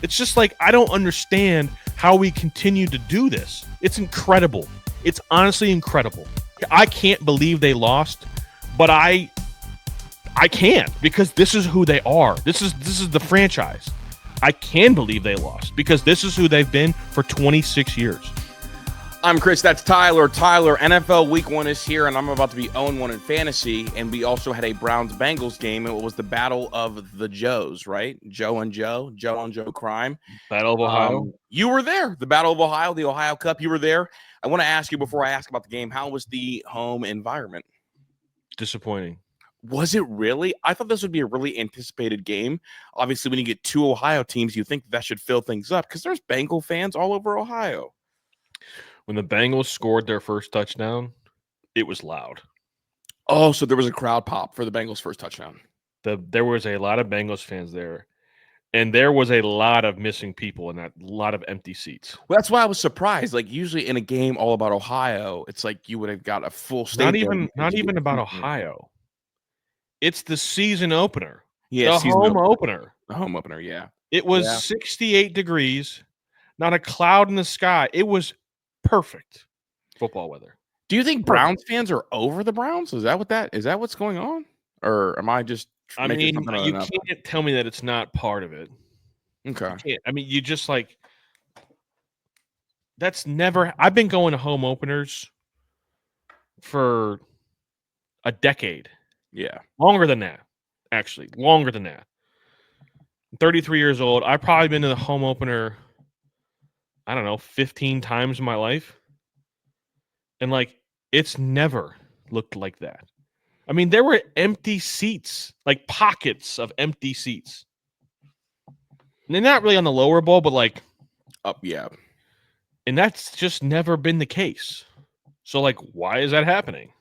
It's just like, I don't understand how we continue to do this. It's incredible. It's honestly incredible. I can't believe they lost, but I can, because this is who they are. This is the franchise. I can believe they lost because this is who they've been for 26 years. I'm Chris. That's Tyler. NFL Week 1 is here, and I'm about to be 0-1 in fantasy. And we also had a Browns-Bengals game. It was the battle of the Joes, right? Joe on Joe crime. Battle of Ohio. You were there. The Battle of Ohio, the Ohio Cup. You were there. I want to ask you before I ask about the game, how was the home environment? Disappointing. Was it really? I thought this would be a really anticipated game. Obviously, when you get two Ohio teams, you think that should fill things up because there's Bengal fans all over Ohio. When the Bengals scored their first touchdown, it was loud. Oh, so there was a crowd pop for the Bengals' first touchdown. There was a lot of Bengals fans there, and there was a lot of missing people and a lot of empty seats. Well, that's why I was surprised. Like, usually in a game all about Ohio, it's like you would have got a full stadium. Not even about Ohio. It's the season opener. Yeah, the home opener. The home opener, yeah. It was 68 degrees, not a cloud in the sky. It was perfect football weather. Do you think Browns fans are over the Browns? Is that what's going on? Or am I just you can't tell me that it's not part of it. Okay. You just like, that's never, I've been going to home openers for a decade. Yeah. Longer than that, actually. Longer than that. I'm 33 years old. I've probably been to the home opener, I don't know, 15 times in my life. And, like, it's never looked like that. I mean, there were empty seats, like pockets of empty seats. And they're not really on the lower bowl, but, like, up, yeah. And that's just never been the case. So, like, why is that happening?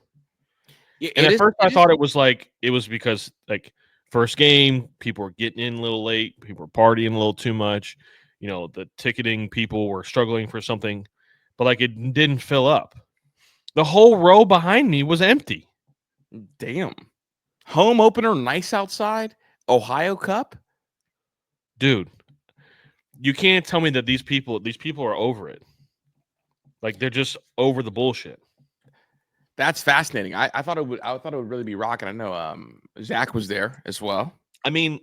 Yeah, and at first I thought it was because, like, first game, people were getting in a little late, people were partying a little too much. You know, the ticketing people were struggling for something, but, like, it didn't fill up. The whole row behind me was empty. Damn. Home opener, nice outside, Ohio Cup? Dude, you can't tell me that these people are over it. Like, they're just over the bullshit. That's fascinating. I thought it would really be rocking. I know Zach was there as well. I mean,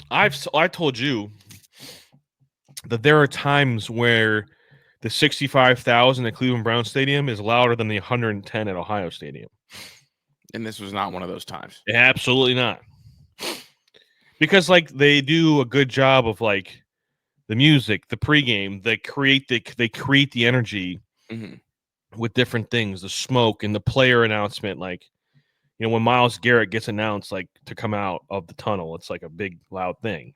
I told you that there are times where the 65,000 at Cleveland Browns Stadium is louder than the 110 at Ohio Stadium. And this was not one of those times. Absolutely not. Because, like, they do a good job of, like, the music, the pregame, they create the energy. Mm-hmm. With different things, the smoke and the player announcement, like, you know, when Myles Garrett gets announced, like, to come out of the tunnel, it's like a big loud thing,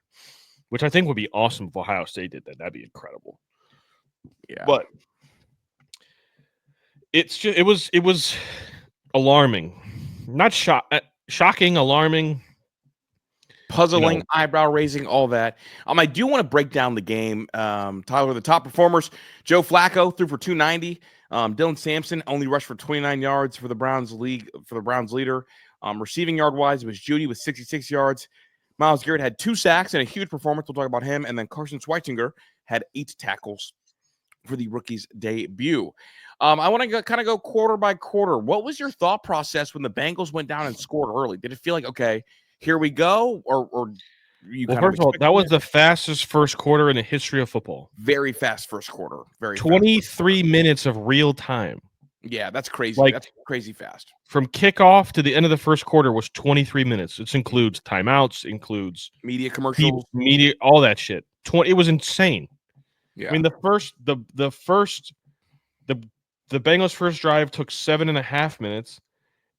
which I think would be awesome if Ohio State did that. That'd be incredible. Yeah, but it's just it was alarming, not shocking, alarming, puzzling, eyebrow raising, all that. I do want to break down the game. Tyler, the top performers: Joe Flacco threw for 290. Dylan Sampson only rushed for 29 yards for the Browns leader. Receiving yard wise, it was Judy with 66 yards. Myles Garrett had 2 sacks and a huge performance. We'll talk about him. And then Carson Schweitzinger had 8 tackles for the rookie's debut. I want to kind of go quarter by quarter. What was your thought process when the Bengals went down and scored early? Did it feel like, okay, here we go, or you? Well, first of all, that was the fastest first quarter in the history of football. Very fast first quarter. 23 minutes of real time. Yeah, that's crazy. Like, that's crazy fast. From kickoff to the end of the first quarter was 23 minutes. This includes timeouts, includes media commercials, all that shit. It was insane. Yeah. I mean, the Bengals' first drive took 7.5 minutes,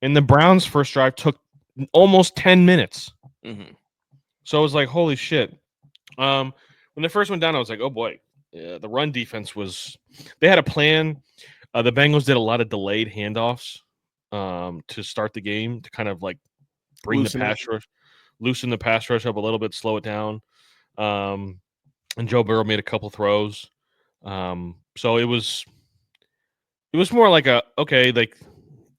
and the Browns' first drive took almost 10 minutes. Mm-hmm. So I was like, holy shit. When they first went down, I was like, oh boy. Yeah, the run defense they had a plan. The Bengals did a lot of delayed handoffs to start the game to kind of, like, loosen the pass rush up a little bit, slow it down. And Joe Burrow made a couple throws. So it was more like like,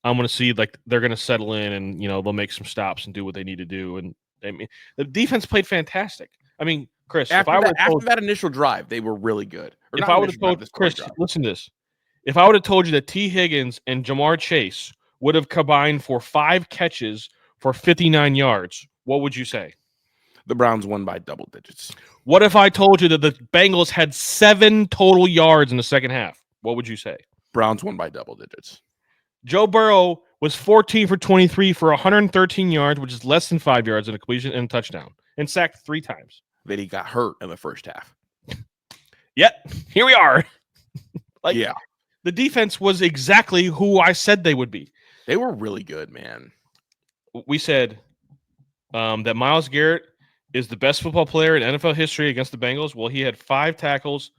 I'm going to see, like, they're going to settle in and, you know, they'll make some stops and do what they need to do. And I mean, the defense played fantastic. I mean, Chris, After that initial drive, they were really good. Or if I would have told Chris, listen to this. If I would have told you that T. Higgins and Jamar Chase would have combined for 5 catches for 59 yards, what would you say? The Browns won by double digits. What if I told you that the Bengals had 7 total yards in the second half? What would you say? Browns won by double digits. Joe Burrow was 14 for 23 for 113 yards, which is less than 5 yards in a completion and a touchdown, and sacked 3 times. Then he got hurt in the first half. Yep, here we are. Yeah. The defense was exactly who I said they would be. They were really good, man. We said that Myles Garrett is the best football player in NFL history against the Bengals. Well, he had 4 tackles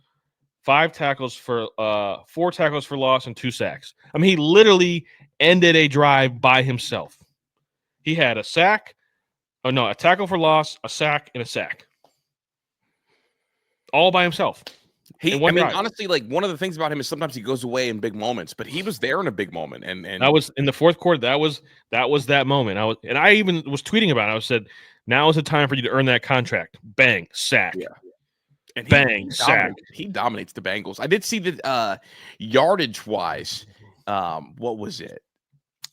for loss and 2 sacks. I mean, he literally ended a drive by himself. He had a tackle for loss, a sack, and a sack. All by himself. Honestly, like one of the things about him is sometimes he goes away in big moments, but he was there in a big moment. And that was in the fourth quarter. That was that moment. I even was tweeting about it. I said, now is the time for you to earn that contract. Bang, sack. Yeah. And bang, sack. He dominates the Bengals. I did see that yardage wise. What was it?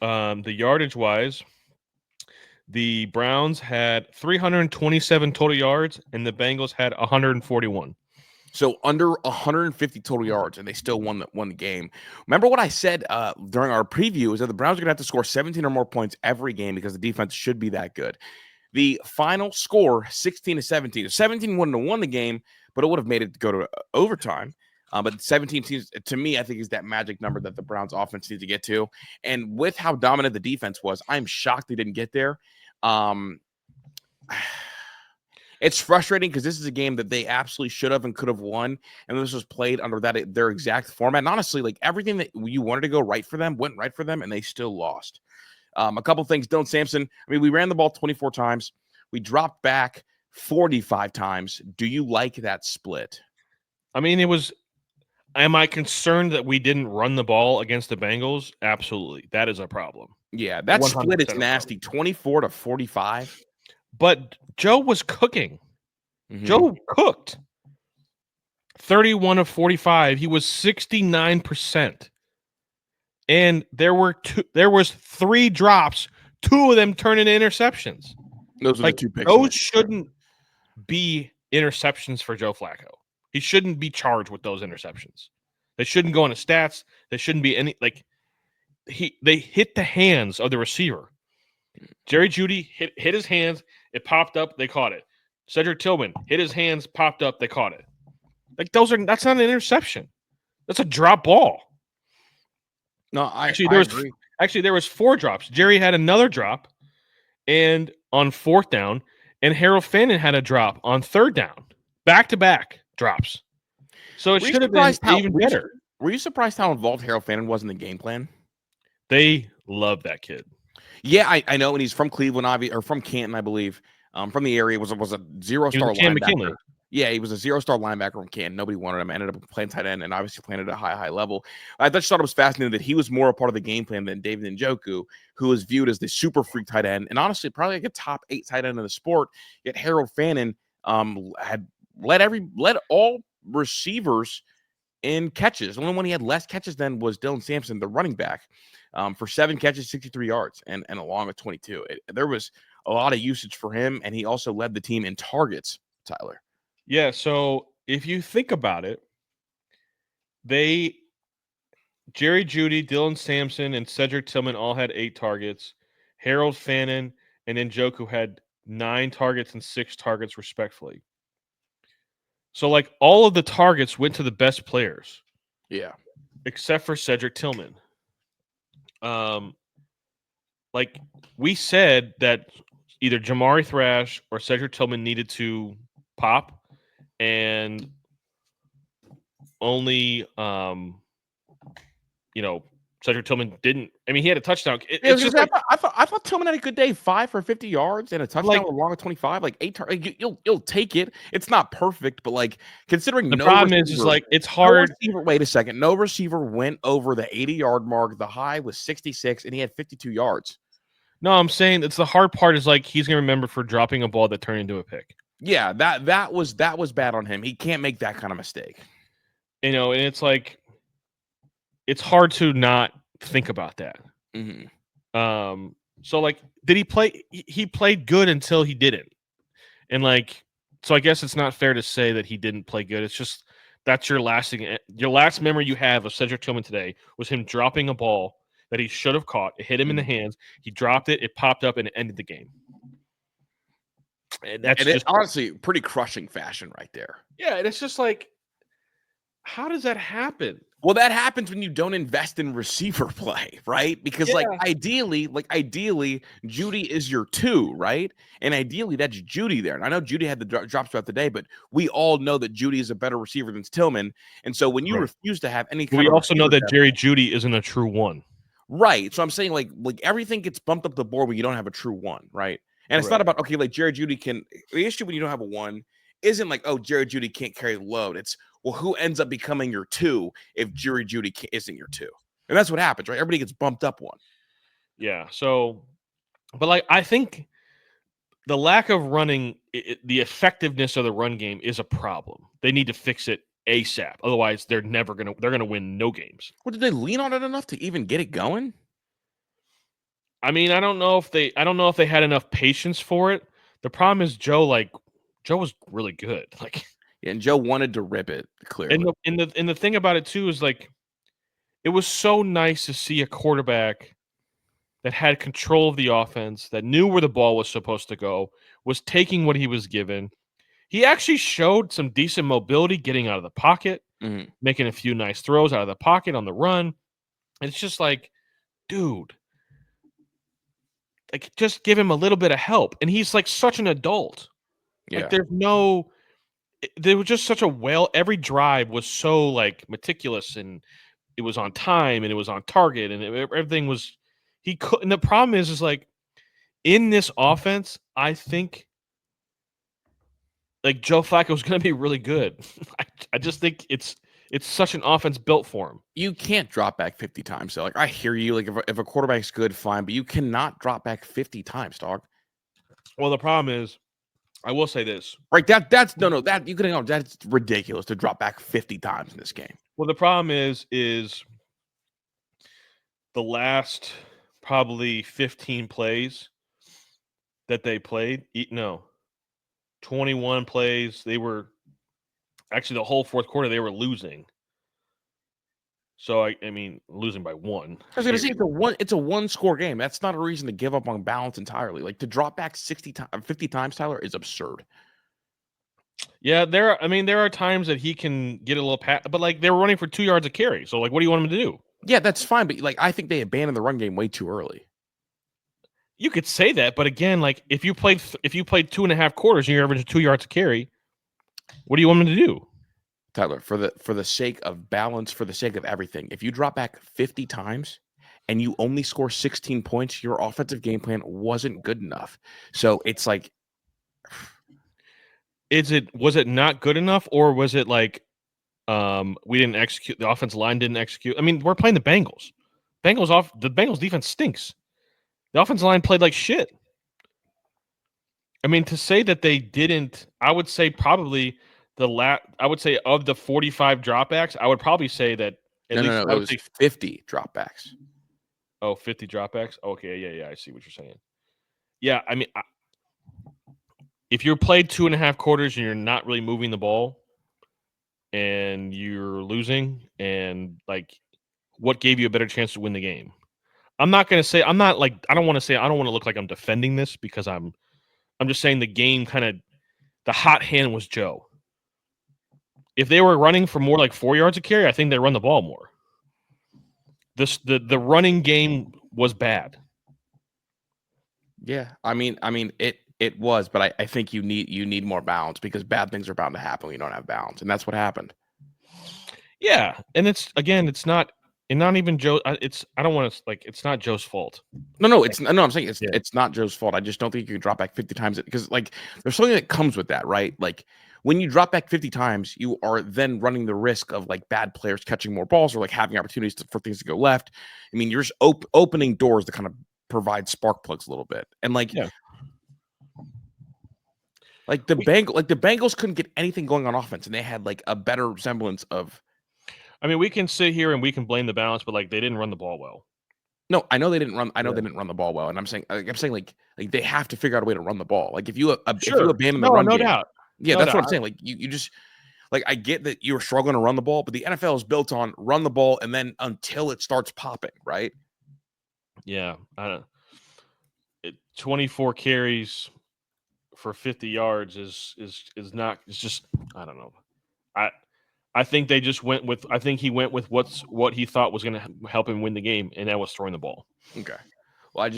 The yardage wise, the Browns had 327 total yards, and the Bengals had 141. So under 150 total yards, and they still won the game. Remember what I said during our preview is that the Browns are going to have to score 17 or more points every game because the defense should be that good. The final score, 16-17. 17 wouldn't have won the game, but it would have made it go to overtime. But 17 teams, to me, I think is that magic number that the Browns offense needs to get to. And with how dominant the defense was, I'm shocked they didn't get there. It's frustrating because this is a game that they absolutely should have and could have won. And this was played under their exact format. And honestly, like everything that you wanted to go right for them went right for them, and they still lost. A couple things. Dylan Sampson, I mean, we ran the ball 24 times. We dropped back 45 times. Do you like that split? I mean, am I concerned that we didn't run the ball against the Bengals? Absolutely. That is a problem. Yeah, that split is nasty. 24-45. But Joe was cooking. Mm-hmm. Joe cooked. 31 of 45. He was 69%. And there was 3 drops, 2 of them turned into interceptions. Those are the 2 picks. Those shouldn't be interceptions for Joe Flacco. He shouldn't be charged with those interceptions. They shouldn't go into stats. They shouldn't be any they hit the hands of the receiver. Jerry Jeudy hit his hands. It popped up. They caught it. Cedric Tillman hit his hands, popped up. They caught it. That's not an interception. That's a drop ball. No, there was 4 drops. Jerry had another drop, and on 4th down, and Harold Fannin had a drop on 3rd down. Back-to-back drops. So it should have been even better. Were you surprised how involved Harold Fannin was in the game plan? They love that kid. Yeah, I know, and he's from Cleveland, or from Canton, I believe. From the area, was a 0-star linebacker. McKinley. Yeah, he was a 0-star linebacker from Canton. Nobody wanted him. Ended up playing tight end, and obviously playing at a high level. I just thought it was fascinating that he was more a part of the game plan than David Njoku, who was viewed as the super freak tight end, and honestly, probably like a top 8 tight end in the sport. Yet Harold Fannin had led all receivers in catches. The only one he had less catches than was Dylan Sampson, the running back, for 7 catches, 63 yards, and along with 22. There was a lot of usage for him, and he also led the team in targets, Tyler. Yeah, so if you think about it, Jerry Jeudy, Dylan Sampson, and Cedric Tillman all had 8 targets. Harold Fannin and Njoku had 9 targets and 6 targets, respectively. So, all of the targets went to the best players. Yeah. Except for Cedric Tillman. We said that either Jamari Thrash or Cedric Tillman needed to pop, and only Cedric Tillman didn't. I mean, he had a touchdown. I thought Tillman had a good day, 5 for 50 yards and a touchdown along with 25, 8. You'll take it. It's not perfect, but considering the problem is it's hard. Wait a second. No receiver went over the 80-yard mark. The high was 66, and he had 52 yards. No, I'm saying it's the hard part is he's gonna remember for dropping a ball that turned into a pick. Yeah, that was bad on him. He can't make that kind of mistake. And it's like it's hard to not think about that. Mm-hmm. So like, did he play? He played good until he didn't, and like, so I guess it's not fair to say that he didn't play good. It's just that's your last memory you have of Cedric Tillman today was him dropping a ball that he should have caught. It hit him in the hands. He dropped it. It popped up and it ended the game. And that's just honestly pretty crushing fashion right there. Yeah, and it's just like, how does that happen? Well, that happens when you don't invest in receiver play, right? Because ideally, Judy is your 2, right? And ideally, that's Judy there. And I know Judy had the drops throughout the day, but we all know that Judy is a better receiver than Tillman. And so when you refuse to have any kind we of also know that Jerry Jeudy isn't a true 1. Right. So I'm saying like everything gets bumped up the board when you don't have a true 1, right? And it's not about, okay, like Jerry Jeudy the issue when you don't have a 1 isn't like, oh, Jerry Jeudy can't carry the load. It's, well, who ends up becoming your 2 if Jerry Jeudy isn't your 2? And that's what happens, right? Everybody gets bumped up 1. Yeah. So, but like, I think the lack of running, the effectiveness of the run game is a problem. They need to fix it ASAP. Otherwise, they're going to win no games. Well, did they lean on it enough to even get it going? I mean, I don't know if they had enough patience for it. The problem is Joe was really good. Like, yeah, and Joe wanted to rip it, clearly. And the thing about it too is like, it was so nice to see a quarterback that had control of the offense, that knew where the ball was supposed to go, was taking what he was given. He actually showed some decent mobility getting out of the pocket, making a few nice throws out of the pocket on the run. And it's just like, dude, like, just give him a little bit of help. And he's like such an adult. Yeah. Like, there was just such every drive was so like meticulous, and it was on time, and it was on target, and everything was, and the problem is like, in this offense, I think like Joe Flacco is going to be really good. I just think it's such an offense built for him. You can't drop back 50 times. So, like, I hear you. Like, if a quarterback's good, fine, but you cannot drop back 50 times, dog. Well, the problem is, I will say this. Right, that's that you can that's ridiculous to drop back 50 times in this game. Well, the problem is the last probably 15 plays that they played. No, 21 plays. They were actually, the whole fourth quarter they were losing. So I mean, losing by 1. I was going to say it's a 1-score game. That's not a reason to give up on balance entirely. Like, to drop back 50 times, Tyler, is absurd. Yeah, there are times that he can get a little but like, they were running for 2 yards a carry. So like, what do you want him to do? Yeah, that's fine, but like, I think they abandoned the run game way too early. You could say that, but again, like, if you played 2.5 quarters and you're averaging 2 yards a carry, what do you want him to do? Tyler, for the sake of balance, for the sake of everything, if you drop back 50 times and you only score 16 points, your offensive game plan wasn't good enough. So it's like, was it not good enough, or was it like, we didn't execute, the offensive line didn't execute? I mean, we're playing the Bengals. The Bengals defense stinks. The offensive line played like shit. I mean, to say that they didn't, I would say probably I would say of the 45 dropbacks, I would probably say that it was 50 dropbacks. Oh, 50 dropbacks? Okay, yeah, I see what you're saying. Yeah, I mean, if you're played 2.5 quarters and you're not really moving the ball and you're losing, and like, what gave you a better chance to win the game? I'm not going to say, I don't want to look like I'm defending this, because I'm just saying the game the hot hand was Joe. If they were running for more like 4 yards a carry, I think they run the ball more. The running game was bad. Yeah, I mean it was, but I think you need more balance, because bad things are bound to happen when you don't have balance, and that's what happened. Yeah, and it's not, and not even Joe. I don't want to, like, it's not Joe's fault. No, I'm saying it's not Joe's fault. I just don't think you can drop back 50 times, because like, there's something that comes with that, right? Like, when you drop back 50 times, you are then running the risk of like bad players catching more balls, or like having opportunities for things to go left. I mean, you're just opening doors to kind of provide spark plugs a little bit, and like, yeah. Like the Bengals couldn't get anything going on offense, and they had like a better semblance of. I mean, we can sit here and we can blame the balance, but like they didn't run the ball well. No, I know they didn't run. I know Yeah. they didn't run the ball well, and I'm saying like they have to figure out a way to run the ball. Like if you Sure. abandon the run no game, doubt. yeah, No that's what doubt. I'm saying. Like you just like I get that you're struggling to run the ball, but the NFL is built on run the ball and then until it starts popping, right? Yeah, I don't. 24 carries for 50 yards is not. It's just I don't know. I think they just went with. I think he went with what he thought was going to help him win the game, and that was throwing the ball. Okay. Well, I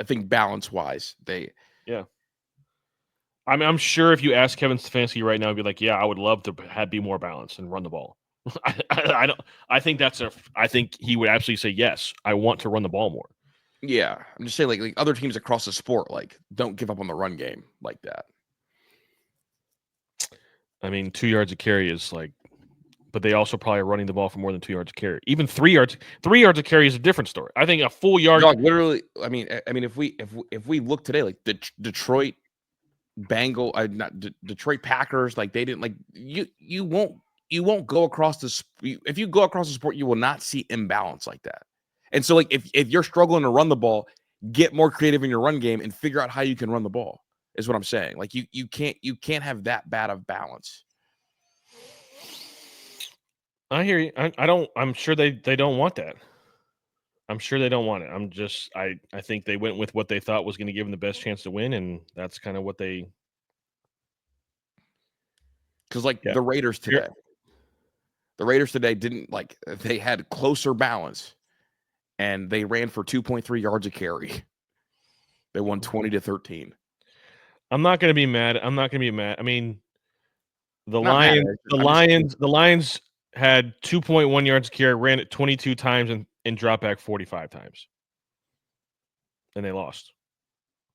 think balance wise, Yeah. I mean, I'm sure if you ask Kevin Stefanski right now, he'd be like, "Yeah, I would love to be more balanced and run the ball." I don't. I think I think he would absolutely say yes. I want to run the ball more. yeah, I'm just saying like other teams across the sport like don't give up on the run game like that. I mean, 2 yards a carry is like, but they also probably are running the ball for more than 2 yards a carry. Even 3 yards a carry is a different story. I think a full yard. Dog, literally, I mean, if we look today, like the Detroit Detroit Packers, like they didn't like you won't go across if you go across the sport, you will not see imbalance like that. And so, like if you're struggling to run the ball, get more creative in your run game and figure out how you can run the ball. Is what I'm saying. Like you can't have that bad of balance. I hear you. I don't. I'm sure they don't want that. I'm sure they don't want it. I'm just. I think they went with what they thought was going to give them the best chance to win, and that's kind of what they. Because like Yeah. the Raiders today didn't like they had closer balance, and they ran for 2.3 yards a carry. They won 20-13. I'm not going to be mad. I'm not going to be mad. I mean, the Not mad, the Lions had 2.1 yards a carry, ran it 22 times, and dropped back 45 times, and they lost.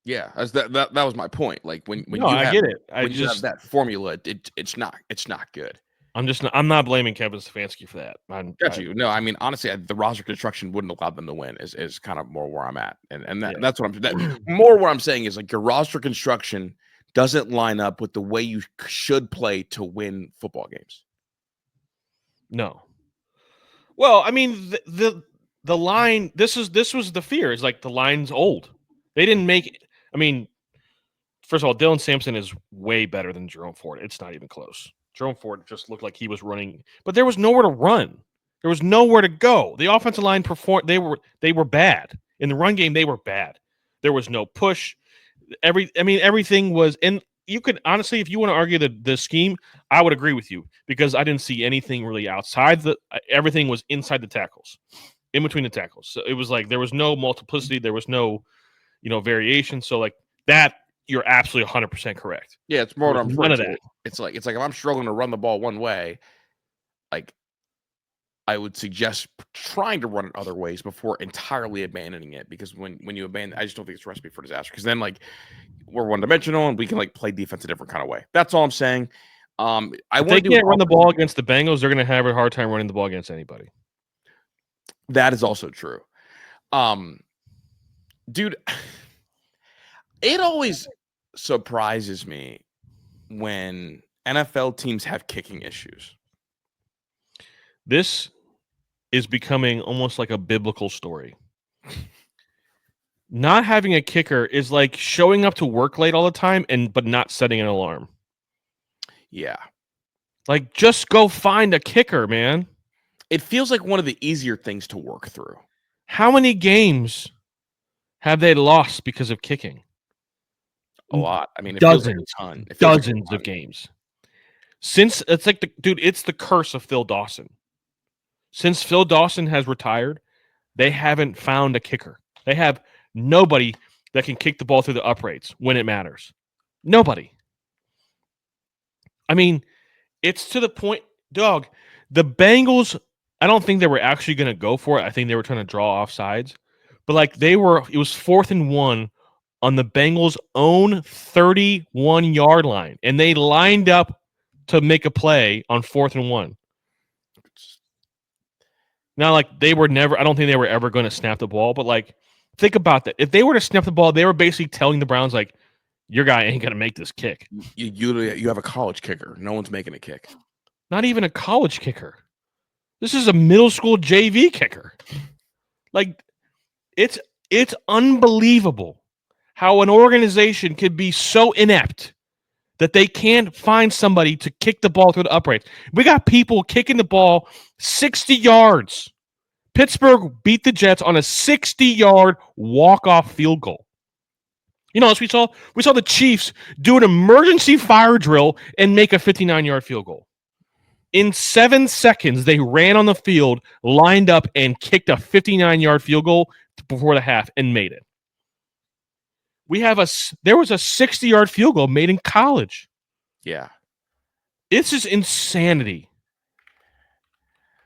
Yeah, as that was my point. Like when No, you I have get it. you have that formula, it's not good. I'm not blaming Kevin Stefanski for that. Got you. No, I mean honestly, the roster construction wouldn't allow them to win. Is kind of more where I'm at, and that's what more what I'm saying is like your roster construction doesn't line up with the way you should play to win football games. No. Well, I mean the line. This was the fear. Is like the line's old. They didn't make. I mean, first of all, Dylan Sampson is way better than Jerome Ford. It's not even close. Jerome Ford just looked like he was running, but there was nowhere to run. There was nowhere to go. The offensive line performed. They were bad in the run game. They were bad. There was no push. Everything was. And you could honestly, if you want to argue the scheme, I would agree with you because I didn't see anything really outside everything was inside the tackles, in between the tackles. So it was like there was no multiplicity. There was no, variation. So like that, you're absolutely 100% correct. Yeah, it's more what I'm none of that. It's like if I'm struggling to run the ball one way, like I would suggest trying to run it other ways before entirely abandoning it. Because when you abandon, I just don't think it's a recipe for disaster. Because then like we're one dimensional and we can like play defense a different kind of way. That's all I'm saying. If they can't run the ball against the Bengals, they're going to have a hard time running the ball against anybody. That is also true. Dude, it always surprises me when NFL teams have kicking issues. This is becoming almost like a biblical story. Not having a kicker is like showing up to work late all the time but not setting an alarm. Yeah. Like just go find a kicker, man. It feels like one of the easier things to work through. How many games have they lost because of kicking? A lot. I mean, dozens, like dozens of games. Since it's like it's the curse of Phil Dawson. Since Phil Dawson has retired, they haven't found a kicker. They have nobody that can kick the ball through the uprights when it matters. Nobody. I mean, it's to the point, dog. The Bengals, I don't think they were actually going to go for it. I think they were trying to draw off sides. But like it was 4th and 1 on the Bengals' own 31-yard line. And they lined up to make a play on 4th and 1. Now, like I don't think they were ever going to snap the ball, but like think about that. If they were to snap the ball, they were basically telling the Browns, like, your guy ain't gonna make this kick. You have a college kicker. No one's making a kick. Not even a college kicker. This is a middle school JV kicker. Like, it's unbelievable how an organization could be so inept that they can't find somebody to kick the ball through the uprights. We got people kicking the ball 60 yards. Pittsburgh beat the Jets on a 60-yard walk-off field goal. You know what we saw? We saw the Chiefs do an emergency fire drill and make a 59-yard field goal. In 7 seconds, they ran on the field, lined up, and kicked a 59-yard field goal before the half and made it. There was a 60-yard field goal made in college. Yeah. It's just insanity.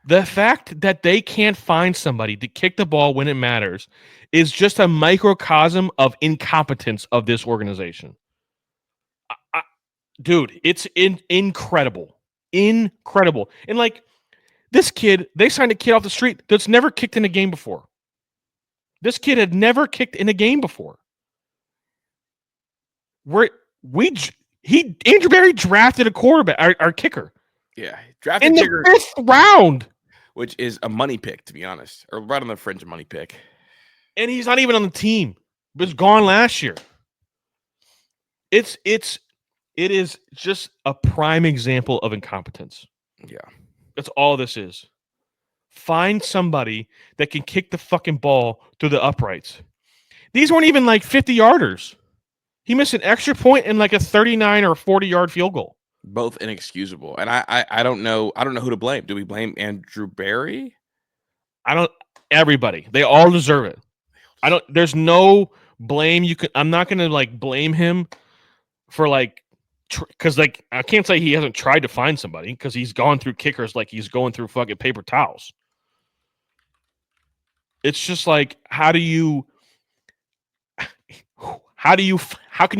The fact that they can't find somebody to kick the ball when it matters is just a microcosm of incompetence of this organization. Dude, it's incredible. Incredible. And like this kid, they signed a kid off the street that's never kicked in a game before. This kid had never kicked in a game before. Andrew Berry drafted a quarterback, our kicker. Yeah, drafted in the kicker, 5th round, which is a money pick, to be honest, or right on the fringe of money pick. And he's not even on the team. He was gone last year. It is just a prime example of incompetence. Yeah, that's all this is. Find somebody that can kick the fucking ball through the uprights. These weren't even like 50-yarders. He missed an extra point and like a 39 or 40-yard field goal. Both inexcusable. And I don't know who to blame. Do we blame Andrew Berry? Everybody. They all deserve it. There's no blame I'm not going to like blame him for like because like I can't say he hasn't tried to find somebody because he's gone through kickers like he's going through fucking paper towels. It's just like how can you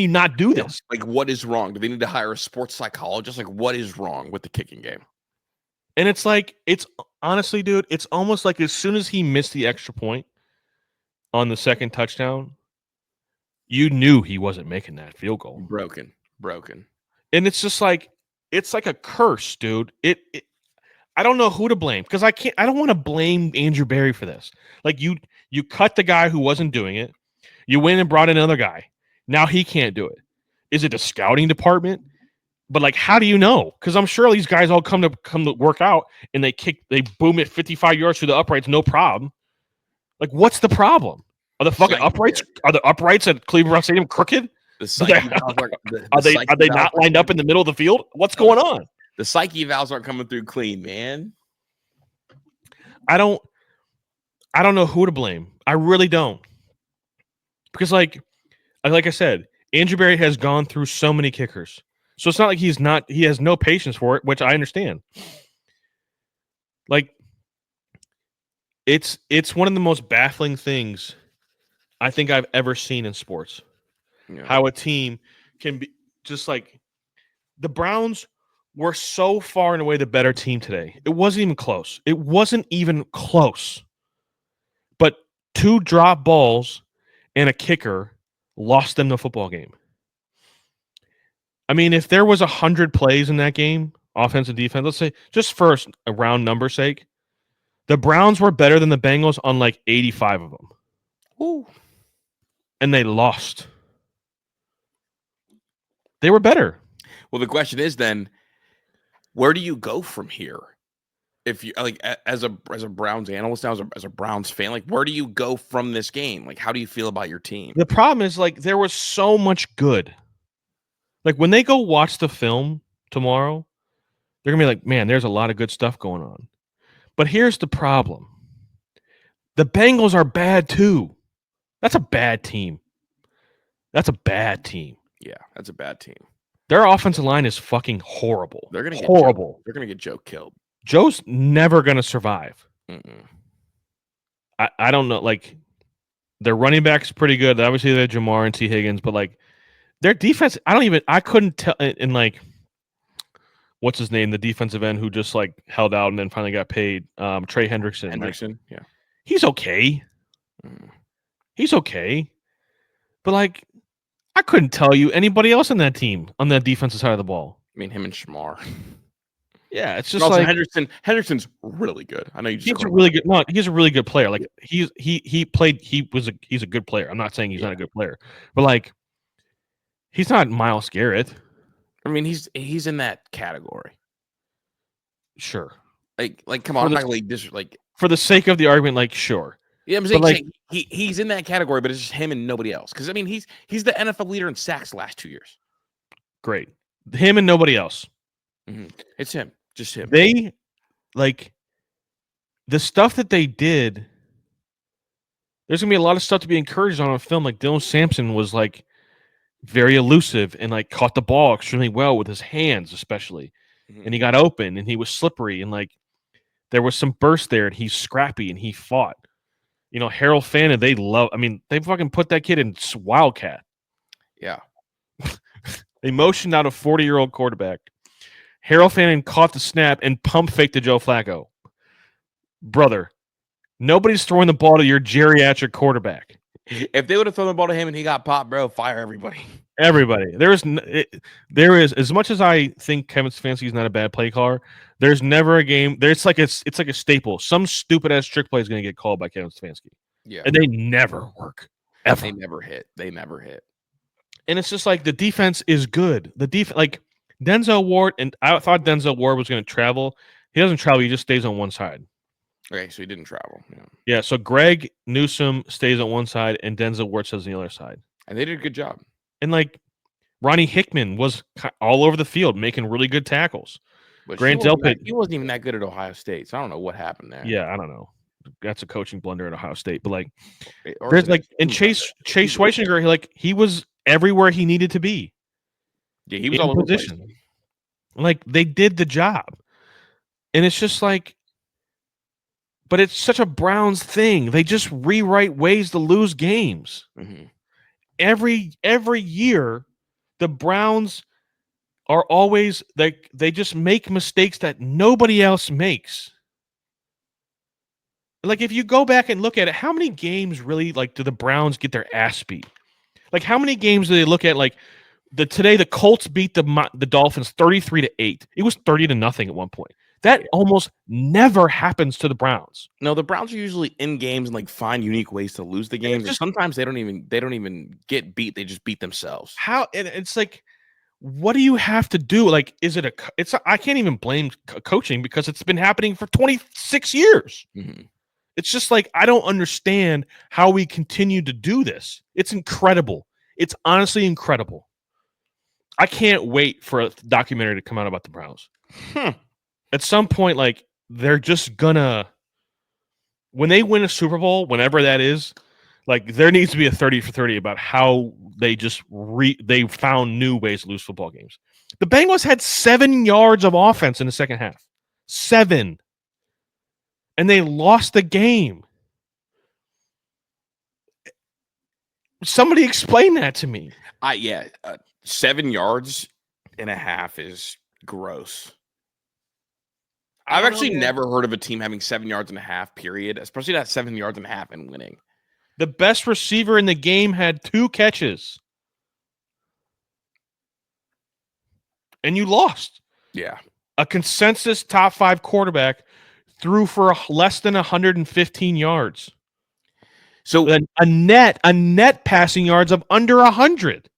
not do this? Like, what is wrong? Do they need to hire a sports psychologist? Like, what is wrong with the kicking game? And it's like, honestly, dude, it's almost like as soon as he missed the extra point on the second touchdown, you knew he wasn't making that field goal. Broken. And it's just like, it's like a curse, dude. I don't know who to blame because I don't want to blame Andrew Berry for this. Like you cut the guy who wasn't doing it. You went and brought in another guy. Now he can't do it. Is it the scouting department? But like, how do you know? Because I'm sure these guys all come to work out and they boom it 55 yards through the uprights, no problem. Like, what's the problem? Are the fucking uprights? Are the uprights at Cleveland Stadium crooked? Are they not lined up in the middle of the field? What's going on? The psyche valves aren't coming through clean, man. I don't know who to blame. I really don't. Because like I said, Andrew Berry has gone through so many kickers. So it's not like he has no patience for it, which I understand. Like it's one of the most baffling things I think I've ever seen in sports. Yeah. How a team can be just like the Browns were so far and away the better team today. It wasn't even close. But 2 drop balls and a kicker lost them the football game. I mean, if there was 100 plays in that game, offense and defense, let's say, just for a round number sake, the Browns were better than the Bengals on like 85 of them. Ooh. And they lost. They were better. Well, the question is then, where do you go from here? If you like, as a Browns analyst now, as a Browns fan, like, where do you go from this game? Like, how do you feel about your team? The problem is, like, there was so much good. Like, when they go watch the film tomorrow, they're gonna be like, man, there's a lot of good stuff going on. But here's the problem: the Bengals are bad too. That's a bad team. Yeah, that's a bad team. Their offensive line is fucking horrible. They're gonna get horrible. They're gonna get Joe killed. Joe's never going to survive. Mm-mm. I don't know. Like, their running back's pretty good. Obviously, they're Jamar and T. Higgins, but, like, their defense, I couldn't tell. In like, what's his name? The defensive end who just, like, held out and then finally got paid. Trey Hendrickson. Yeah. He's okay. He's okay. But, like, I couldn't tell you anybody else on that team on that defensive side of the ball. I mean, him and Shamar. Yeah, it's And just also like Henderson's really good. I know you just he's a really good. No, he's a really good player. Like he's a good player. I'm not saying he's not a good player, but like he's not Myles Garrett. I mean, he's in that category. Sure. Like come on, I'm not gonna like for the sake of the argument, like sure. Yeah, I'm saying he's in that category, but it's just him and nobody else. Because I mean, he's the NFL leader in sacks the last 2 years. Great, him and nobody else. Mm-hmm. It's him, just him. They like the stuff that they did. There's gonna be a lot of stuff to be encouraged on a film. Like Dylan Sampson was like very elusive and like caught the ball extremely well with his hands, especially, and he got open and he was slippery and like there was some burst there and he's scrappy and he fought. You know, Harold Fannin, they fucking put that kid in Wildcat. Yeah. They motioned out a 40-year-old quarterback. Harold Fannin caught the snap and pump faked to Joe Flacco. Brother, nobody's throwing the ball to your geriatric quarterback. If they would have thrown the ball to him and he got popped, bro, fire everybody. Everybody. There is as much as I think Kevin Stefanski is not a bad play caller, there's never a game. It's like a staple. Some stupid ass trick play is going to get called by Kevin Stefanski. Yeah. And they never work. Ever. They never hit. And it's just like the defense is good. Like Denzel Ward, and I thought Denzel Ward was going to travel. He doesn't travel. He just stays on one side. Okay, so he didn't travel. Yeah. So Greg Newsome stays on one side, and Denzel Ward stays on the other side. And they did a good job. And like Ronnie Hickman was all over the field making really good tackles. But Grant Delpit, he wasn't even that good at Ohio State, so I don't know what happened there. Yeah, I don't know. That's a coaching blunder at Ohio State, but like, there's like, and Chase Schweizinger, he was everywhere he needed to be. Yeah, he was all over position. Like they did the job, and it's just like, but it's such a Browns thing. They just rewrite ways to lose games. Mm-hmm. Every year, the Browns are always like they just make mistakes that nobody else makes. Like if you go back and look at it, how many games really do the Browns get their ass beat? Like how many games do they look at? Like today the Colts beat the Dolphins 33-8. It was 30-0 at one point. That almost never happens to the Browns. No, the Browns are usually in games and find unique ways to lose the games. And sometimes they don't even get beat; they just beat themselves. How? And it's like, what do you have to do? Like, is it I can't even blame coaching because it's been happening for 26 years. Mm-hmm. It's just like I don't understand how we continue to do this. It's incredible. It's honestly incredible. I can't wait for a documentary to come out about the Browns. At some point, they're just gonna, when they win a Super Bowl, whenever that is, there needs to be a 30 for 30 about how they just they found new ways to lose football games. The Bengals had 7 yards of offense in the second half. 7. And they lost the game. Somebody explain that to me. 7 yards and a half is gross. I've actually never heard of a team having 7 yards and a half, period, especially not 7 yards and a half and winning. The best receiver in the game had 2 catches. And you lost. Yeah. A consensus top 5 quarterback threw for less than 115 yards. So a net passing yards of under 100.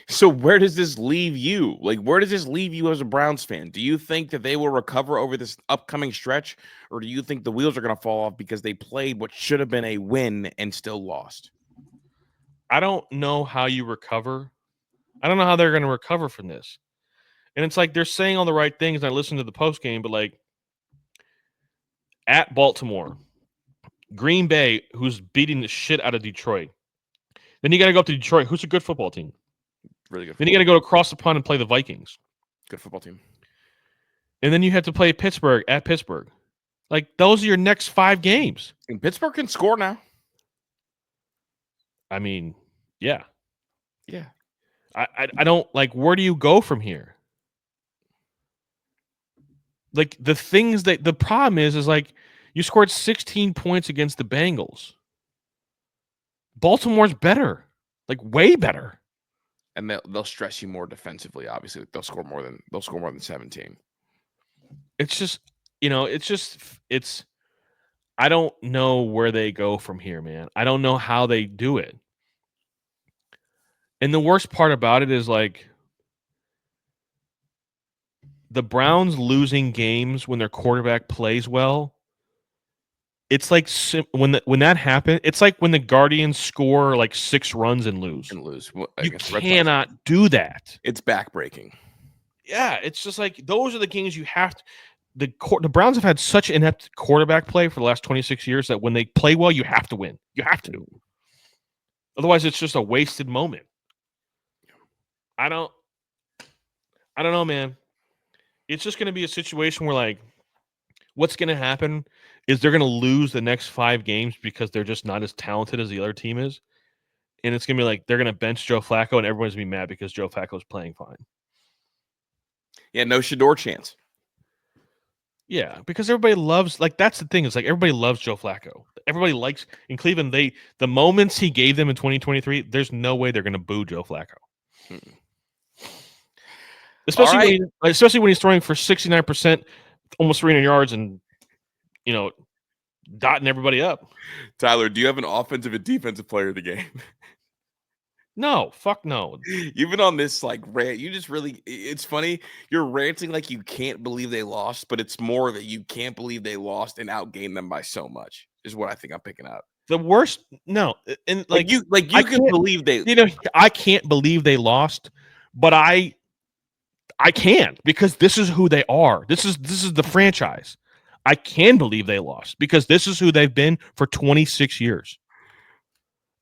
So where does this leave you? Where does this leave you as a Browns fan? Do you think that they will recover over this upcoming stretch, or do you think the wheels are going to fall off because they played what should have been a win and still lost? I don't know how you recover. I don't know how they're going to recover from this. And it's like they're saying all the right things. And I listened to the post game, but at Baltimore, Green Bay, who's beating the shit out of Detroit. Then you got to go up to Detroit, who's a good football team. Really good. Then you got to go across the pond and play the Vikings. Good football team. And then you have to play Pittsburgh at Pittsburgh. Those are your next 5 games. And Pittsburgh can score now. I mean, yeah. Yeah. I don't where do you go from here? The problem is you scored 16 points against the Bengals. Baltimore's better. Like way better. And they'll stress you more defensively. Obviously, they'll score more than 17. It's just, it's. I don't know where they go from here, man. I don't know how they do it. And the worst part about it is like the Browns losing games when their quarterback plays well. It's like when that happened, it's like when the Guardians score like 6 runs and lose. You cannot do that. It's backbreaking. Yeah, it's just like those are the games you have to. The Browns have had such inept quarterback play for the last 26 years that when they play well, you have to win. You have to. Otherwise, it's just a wasted moment. I don't know, man. It's just going to be a situation where, like, what's going to happen is they're going to lose the next 5 games because they're just not as talented as the other team is. And it's going to be like they're going to bench Joe Flacco and everyone's going to be mad because Joe Flacco's playing fine. Yeah, no Shador chance. Yeah, because everybody loves, like, that's the thing. It's like everybody loves Joe Flacco. Everybody likes, in Cleveland, the moments he gave them in 2023, there's no way they're going to boo Joe Flacco. Especially when he's throwing for 69%, almost 300 yards and, dotting everybody up. Tyler, do you have an offensive and defensive player of the game? No, fuck no. You've been on this like rant. You just really, it's funny. You're ranting like you can't believe they lost, but it's more that you can't believe they lost and outgained them by so much, is what I think I'm picking up. The worst, no. And like you can believe they, I can't believe they lost, but I can't because this is who they are. This is the franchise. I can believe they lost because this is who they've been for 26 years.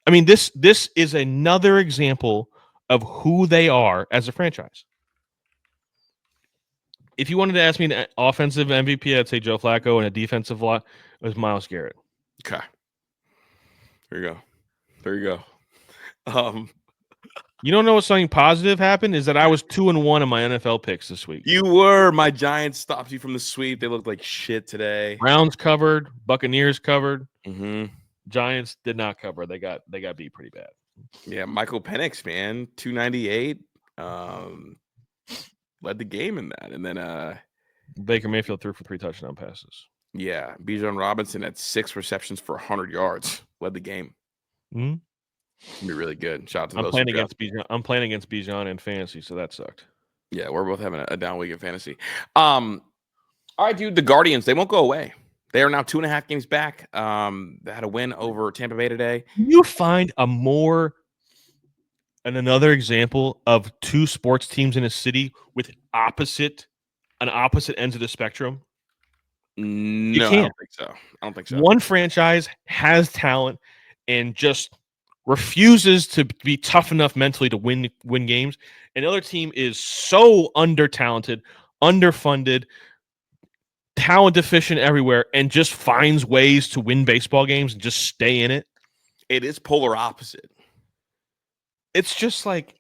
I mean, this is another example of who they are as a franchise. If you wanted to ask me an offensive MVP, I'd say Joe Flacco, and a defensive lot was Myles Garrett. Okay. There you go. You don't know what something positive happened is that I was 2-1 in my NFL picks this week. You were. My Giants stopped you from the sweep. They looked like shit today. Browns covered. Buccaneers covered. Mm-hmm. Giants did not cover. They got beat pretty bad. Yeah, Michael Penix, man, 298, led the game in that, and then Baker Mayfield threw for 3 touchdown passes. Yeah, Bijan Robinson had 6 receptions for 100 yards, led the game. Mm-hmm. Be really good. Shout out to I'm those. I'm playing against Bijan in fantasy, so that sucked. Yeah, we're both having a down week in fantasy. All right, dude. The Guardians, they won't go away. They are now 2.5 games back. They had a win over Tampa Bay today. You find another example of 2 sports teams in a city with opposite ends of the spectrum? No, I don't think so. One franchise has talent and just refuses to be tough enough mentally to win games. Another team is so under-talented, underfunded, talent deficient everywhere, and just finds ways to win baseball games and just stay in it. It is polar opposite. It's just like...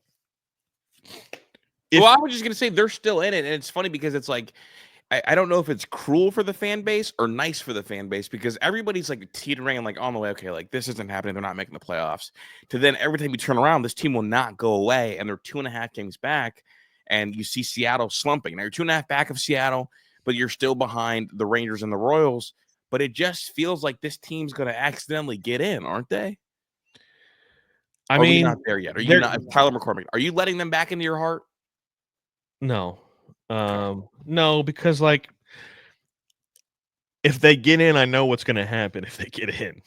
I was just going to say they're still in it, and it's funny because it's like, I don't know if it's cruel for the fan base or nice for the fan base because everybody's like teetering and like on the way, okay, like this isn't happening. They're not making the playoffs. To then every time you turn around, this team will not go away, and they're 2.5 games back, and you see Seattle slumping. Now you're 2.5 back of Seattle, but you're still behind the Rangers and the Royals. But it just feels like this team's going to accidentally get in, aren't they? I mean, not there yet. Are you not, Tyler McCormick? Are you letting them back into your heart? No. No, because like if they get in, I know what's going to happen if they get in.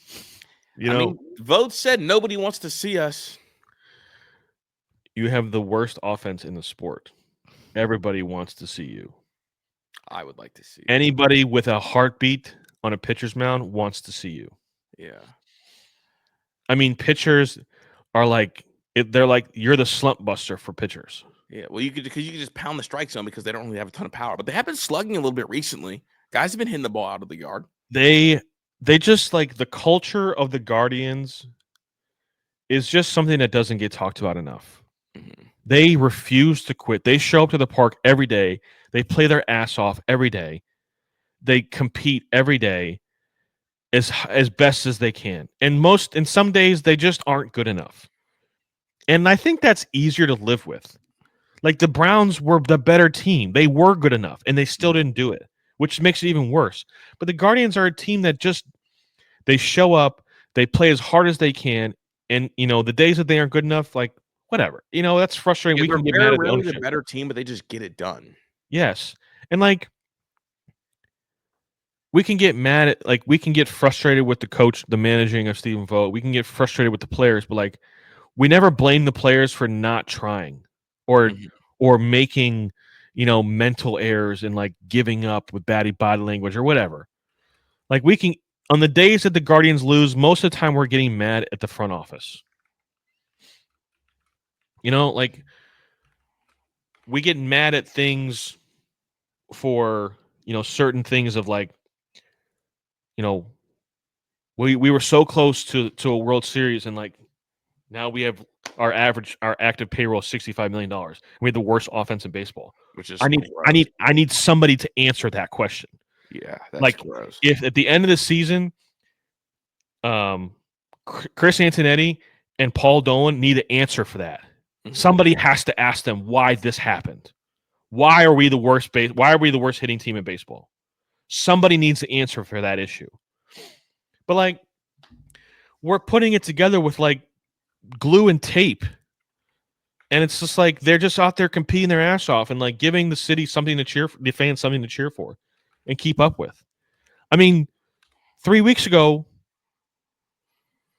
I mean, votes said nobody wants to see us. You have the worst offense in the sport. Everybody wants to see you. I would like to see you. Anybody with a heartbeat on a pitcher's mound wants to see you. Yeah. I mean, pitchers are like they're like you're the slump buster for pitchers. Yeah, well, you could just pound the strike zone because they don't really have a ton of power, but they have been slugging a little bit recently. Guys have been hitting the ball out of the yard. They just like the culture of the Guardians is just something that doesn't get talked about enough. Mm-hmm. They refuse to quit. They show up to the park every day. They play their ass off every day. They compete every day as best as they can. And some days they just aren't good enough. And I think that's easier to live with. Like the Browns were the better team. They were good enough, and they still didn't do it, which makes it even worse. But the Guardians are a team that just they show up, they play as hard as they can, and the days that they aren't good enough, like whatever. That's frustrating. Yeah, We they're can get very mad at the rarely the ownership. better team, but they just get it done. Yes. And like we can get mad at we can get frustrated with the coach, the managing of Stephen Vogt. We can get frustrated with the players, but like we never blame the players for not trying or Mhm. or making, mental errors and like giving up with body language or whatever. Like we can on the days that the Guardians lose, most of the time we're getting mad at the front office. Like we get mad at things for, certain things of like, we were so close to a World Series and like now we have our active payroll $65 million. We had the worst offense in baseball. Which is I gross. need somebody to answer that question. Yeah, that's Like gross. if at the end of the season, Chris Antonetti and Paul Dolan need to answer for that. Mhm. Somebody has to ask them why this happened. Why are we the worst why are we the worst hitting team in baseball? Somebody needs to answer for that issue. But like we're putting it together with like glue and tape. And it's just like they're just out there competing their ass off and like giving the city something to cheer for, the fans something to cheer for and keep up with. I mean, 3 weeks ago,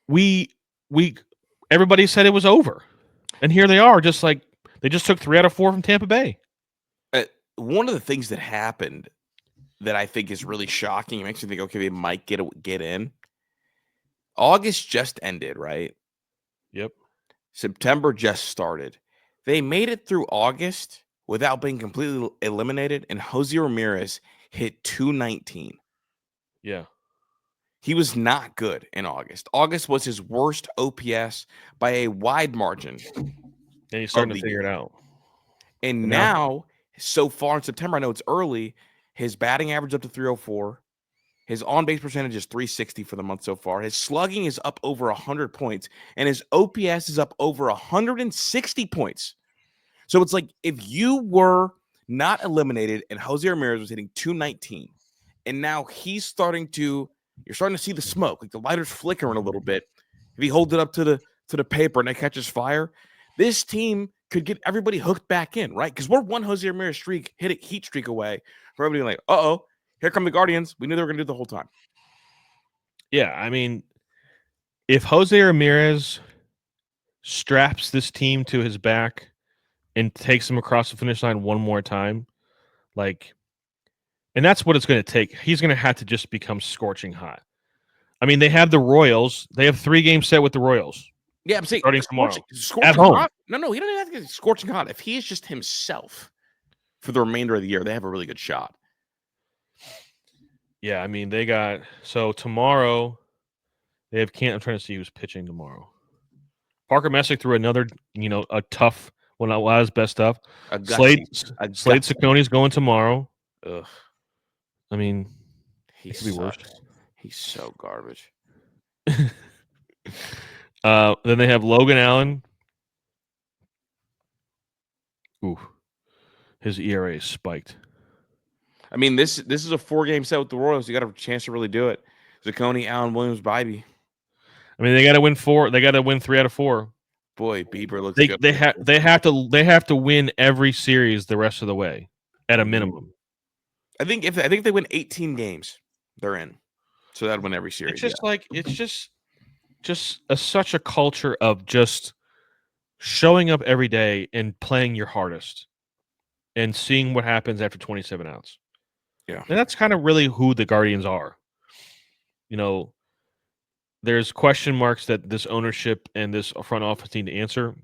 we everybody said it was over. And here they are, just like they just took 3 out of 4 from Tampa Bay. One of the things that happened that I think is really shocking, it makes me think, okay, they might get in. August just ended, right? Yep. September just started. They made it through August without being completely eliminated, and Jose Ramirez hit 219. Yeah. He was not good in August. August was his worst OPS by a wide margin. And he's starting to figure it out. And now, so far in September, I know it's early, his batting average up to 304. His on-base percentage is 360 for the month so far. His slugging is up over 100 points, and his OPS is up over 160 points. So it's like if you were not eliminated and Jose Ramirez was hitting 219, and now you're starting to see the smoke, like the lighter's flickering a little bit. If he holds it up to the paper and it catches fire, this team could get everybody hooked back in, right? Because we're one Jose Ramirez heat streak away from everybody like, uh-oh, here come the Guardians. We knew they were going to do it the whole time. Yeah, I mean, if Jose Ramirez straps this team to his back and takes them across the finish line one more time, like, and that's what it's going to take. He's going to have to just become scorching hot. I mean, they have the Royals. They have 3 games set with the Royals. Yeah, I'm saying starting tomorrow scorching at home. hot. No, he doesn't even have to get scorching hot. If he is just himself for the remainder of the year, they have a really good shot. Yeah, I mean, they got tomorrow. They have I'm trying to see who's pitching tomorrow. Parker Messick threw another, a tough one. Not his best stuff. Slade Cicconi's going tomorrow. Ugh. I mean, he could be worse. He's so garbage. Then they have Logan Allen. Ooh, his ERA is spiked. I mean, this is a 4-game set with the Royals. You got a chance to really do it. Ciccone, Allen, Williams, Bibee. I mean, they got to win 4. They got to win 3 out of 4. Boy, Bieber looks good. They have to win every series the rest of the way at a minimum. I think if they win 18 games, they're in. So that'd win every series. It's just such a culture of just showing up every day and playing your hardest and seeing what happens after 27 outs. Yeah. And that's kind of really who the Guardians are. There's question marks that this ownership and this front office need to answer.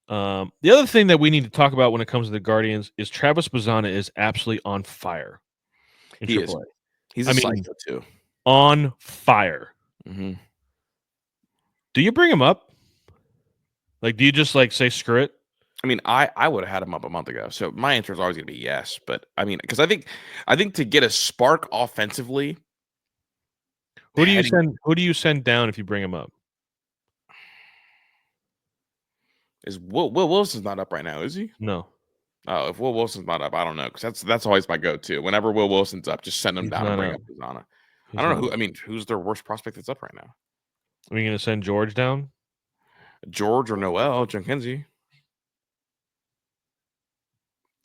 The other thing that we need to talk about when it comes to the Guardians is Travis Bazzana is absolutely on fire in He AAA. is. He's a psycho too. On fire. Mm-hmm. Do you bring him up? Like, do you just say screw it? I mean, I would have had him up a month ago. So my answer is always going to be yes. But I mean, because I think to get a spark offensively, who do you send down if you bring him up? Is Will Wilson's not up right now, is he? No, Oh, if Will Wilson's not up, I don't know, because that's always my go-to. Whenever Will Wilson's up, just send him he's down and not bring up. up Hosanna. I He's don't know not who. up. I mean, who's their worst prospect that's up right now? Are you going to send George down? George or Noel, John Kenzie.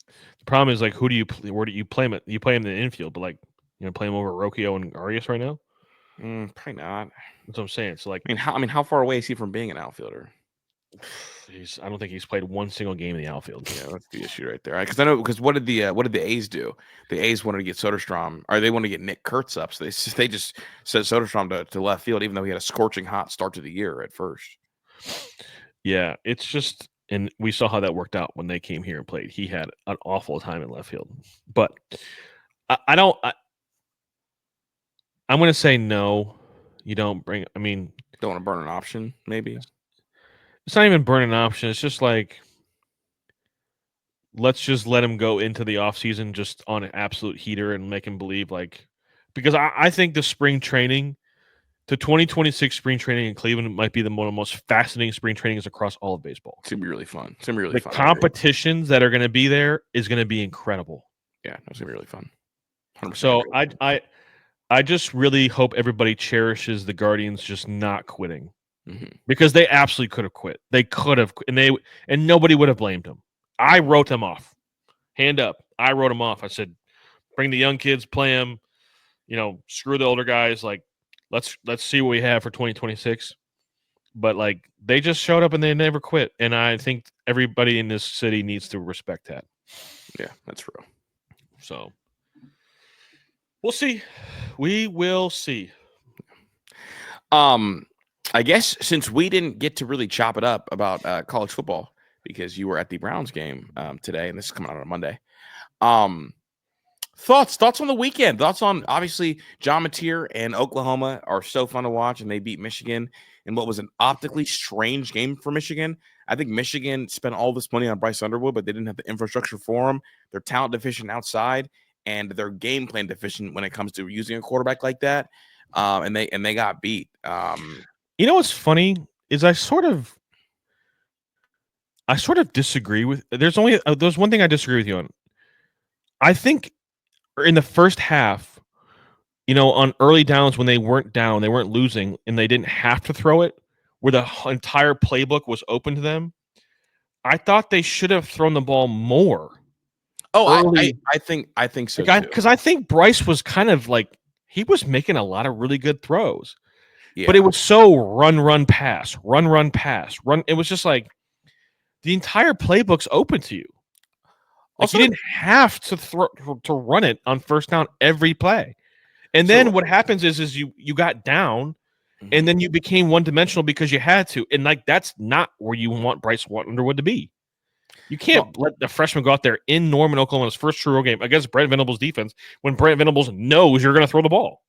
The problem is like, who do you play? Where do you play him? You play him in the infield, but like, play him over Rocchio and Arias right now. Probably not. That's what I'm saying. So like, I mean, how far away is he from being an outfielder? I don't think he's played one single game in the outfield. Yeah, that's the issue right there. Because what did the A's do? The A's wanted to get Soderstrom, or they wanted to get Nick Kurtz up. So they just sent Soderstrom to left field, even though he had a scorching hot start to the year at first. Yeah, it's just, and we saw how that worked out when they came here and played. He had an awful time in left field, but I'm going to say no. You don't bring. I mean, don't want to burn an option. Maybe it's not even burn an option. It's just like, let's just let him go into the offseason just on an absolute heater and make him believe because I think the spring training, the 2026 spring training in Cleveland might be one of the most fascinating spring trainings across all of baseball. It's gonna be really fun. It's gonna be really the fun. competitions that are going to be there is going to be incredible. Yeah, it's gonna be really fun. 100% So really I just really hope everybody cherishes the Guardians just not quitting, Mm-hmm. because they absolutely could have quit. They could have, and nobody would have blamed them. I wrote them off, hand up. I wrote them off. I said, bring the young kids, play them. Screw the older guys. Like, let's see what we have for 2026. But like, they just showed up and they never quit, and I think everybody in this city needs to respect that. Yeah, that's real. So we'll see. We will see. I guess since we didn't get to really chop it up about college football because you were at the Browns game today, and this is coming out on a Monday. Thoughts on the weekend? Thoughts on, obviously, John Mateer and Oklahoma are so fun to watch, and they beat Michigan in what was an optically strange game for Michigan. I think Michigan spent all this money on Bryce Underwood, but they didn't have the infrastructure for him. They're talent deficient outside, and they're game plan deficient when it comes to using a quarterback like that. And they got beat. You know what's funny is I sort of disagree with. There's one thing I disagree with you on. I think in the first half, on early downs when they weren't down, they weren't losing, and they didn't have to throw it, where the entire playbook was open to them. I thought they should have thrown the ball more. Oh, I think so too. Because I think Bryce was kind of like, he was making a lot of really good throws. Yeah. But it was so run, pass, run, pass, run. It was just like the entire playbook's open to you. Also, you didn't have to run it on first down every play. And then what happens is you got down, and then you became one-dimensional because you had to. And like, that's not where you want Bryce Underwood to be. You can't let the freshman go out there in Norman, Oklahoma's first true game against Brent Venables' defense when Brent Venables knows you're going to throw the ball.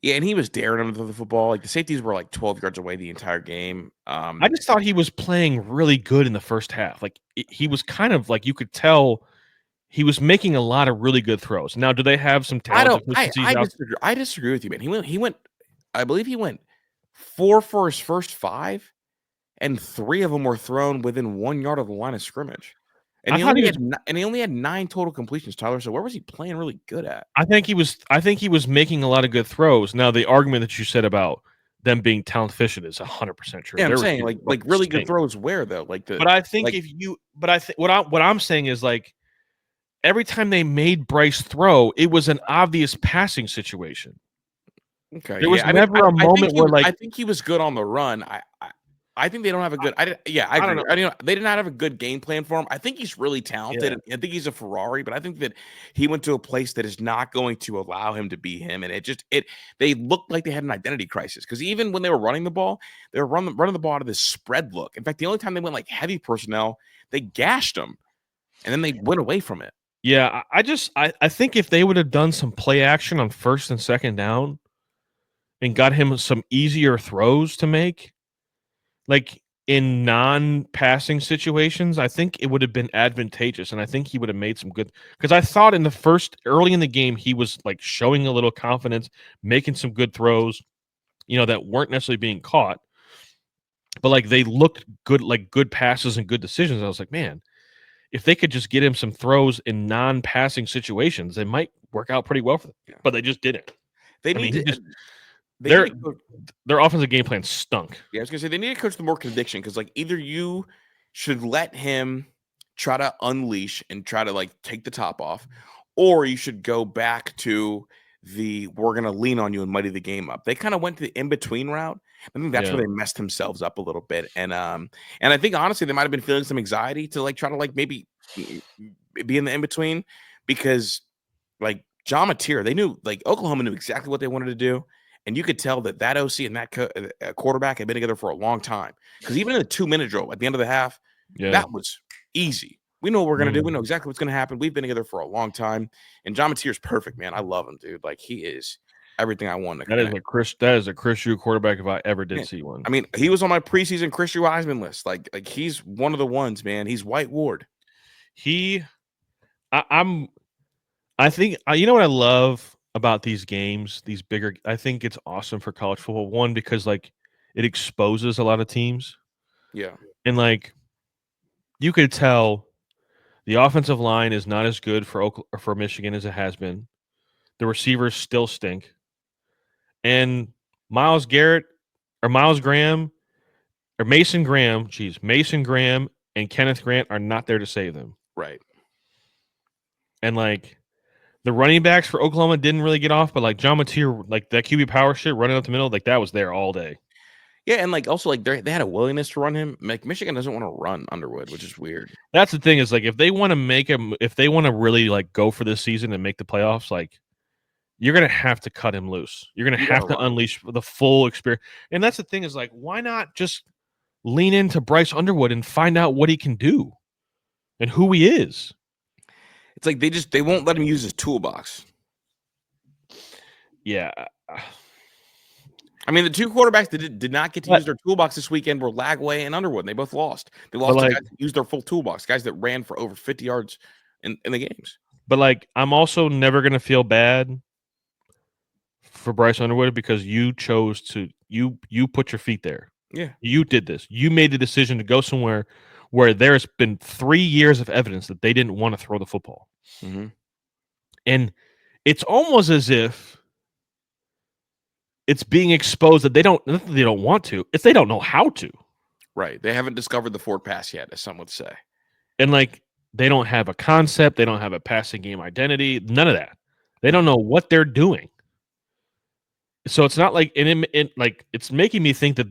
Yeah, and he was daring him to throw the football. Like, the safeties were like 12 yards away the entire game. I just thought he was playing really good in the first half. Like, he was kind of like, you could tell he was making a lot of really good throws. Now, do they have some talent? I disagree with you, man. He went. I believe he went 4 for his first 5, and 3 of them were thrown within 1 yard of the line of scrimmage. And he only had 9 total completions, Tyler. So where was he playing really good at? I think he was making a lot of good throws. Now, the argument that you said about them being talent deficient is 100% true. Yeah, I'm saying like really good throws where though? But I think what I'm saying is, like, every time they made Bryce throw, it was an obvious passing situation. Okay. There was never a moment where, like, I think he was good on the run. I think they don't have a good. I agree. They did not have a good game plan for him. I think he's really talented. Yeah. I think he's a Ferrari, but I think that he went to a place that is not going to allow him to be him. And they looked like they had an identity crisis, because even when they were running the ball, they were running the ball out of this spread look. In fact, the only time they went like heavy personnel, they gashed them, and then they went away from it. Yeah, I think if they would have done some play action on first and second down and got him some easier throws to make, like in non-passing situations, I think it would have been advantageous, and I think he would have made some good. Because I thought early in the game, he was like showing a little confidence, making some good throws, that weren't necessarily being caught. but like they looked good, like good passes and good decisions. I was like, man, if they could just get him some throws in non-passing situations, they might work out pretty well for them. Yeah. But they just didn't. They I need mean, to. their offensive game plan stunk. Yeah, I was gonna say they need to coach the more conviction because like either you should let him try to unleash and try to like take the top off, or you should go back to the we're gonna lean on you and muddy the game up. They kind of went to the in-between route. I think that's Yeah. where they messed themselves up a little bit. And I think honestly they might have been feeling some anxiety to like try to like maybe be in the in-between because like John Mateer, they knew like Oklahoma knew exactly what they wanted to do. And you could tell that OC and that quarterback had been together for a long time. Because even in the 2-minute drill at the end of the half, that was easy. We know what we're going to do. We know exactly what's going to happen. We've been together for a long time. And John Mateer's perfect, man. I love him, dude. Like, he is everything I want. That is a Chris Drew quarterback if I ever did see one. I mean, he was on my preseason Chris Drew Heisman list. Like he's one of the ones, man. He's White Ward. I think you know what I love about these games, these bigger. I think it's awesome for college football. One, because like it exposes a lot of teams. Yeah, and like you could tell the offensive line is not as good for Michigan as it has been. The receivers still stink, and Miles Garrett or Miles Graham or Mason Graham, Mason Graham and Kenneth Grant are not there to save them. right. And like the running backs for Oklahoma didn't really get off, but like John Mateer, like that QB power shit running up the middle, like that was there all day. Yeah, and like also like they had a willingness to run him. Like Michigan doesn't want to run Underwood, which is weird. That's the thing is like if they want to make him, if they want to really like go for this season and make the playoffs, like you're gonna have to cut him loose. You're gonna have to unleash the full experience. And that's the thing is like why not just lean into Bryce Underwood and find out what he can do and who he is. It's like they won't let him use his toolbox. Yeah. I mean, the two quarterbacks that did not get to use their toolbox this weekend were Lagway and Underwood, and they both lost. They lost to guys that used their full toolbox, guys that ran for over 50 yards in the games. But like, I'm also never gonna feel bad for Bryce Underwood because you chose to you put your feet there. Yeah, you did this. You made the decision to go somewhere where there's been 3 years of evidence that they didn't want to throw the football. Mm-hmm. And it's almost as if it's being exposed that they don't want to. It's they don't know how to. Right. They haven't discovered the forward pass yet, as some would say. And like they don't have a concept. They don't have a passing game identity. None of that. They don't know what they're doing. So it's not like like it's making me think that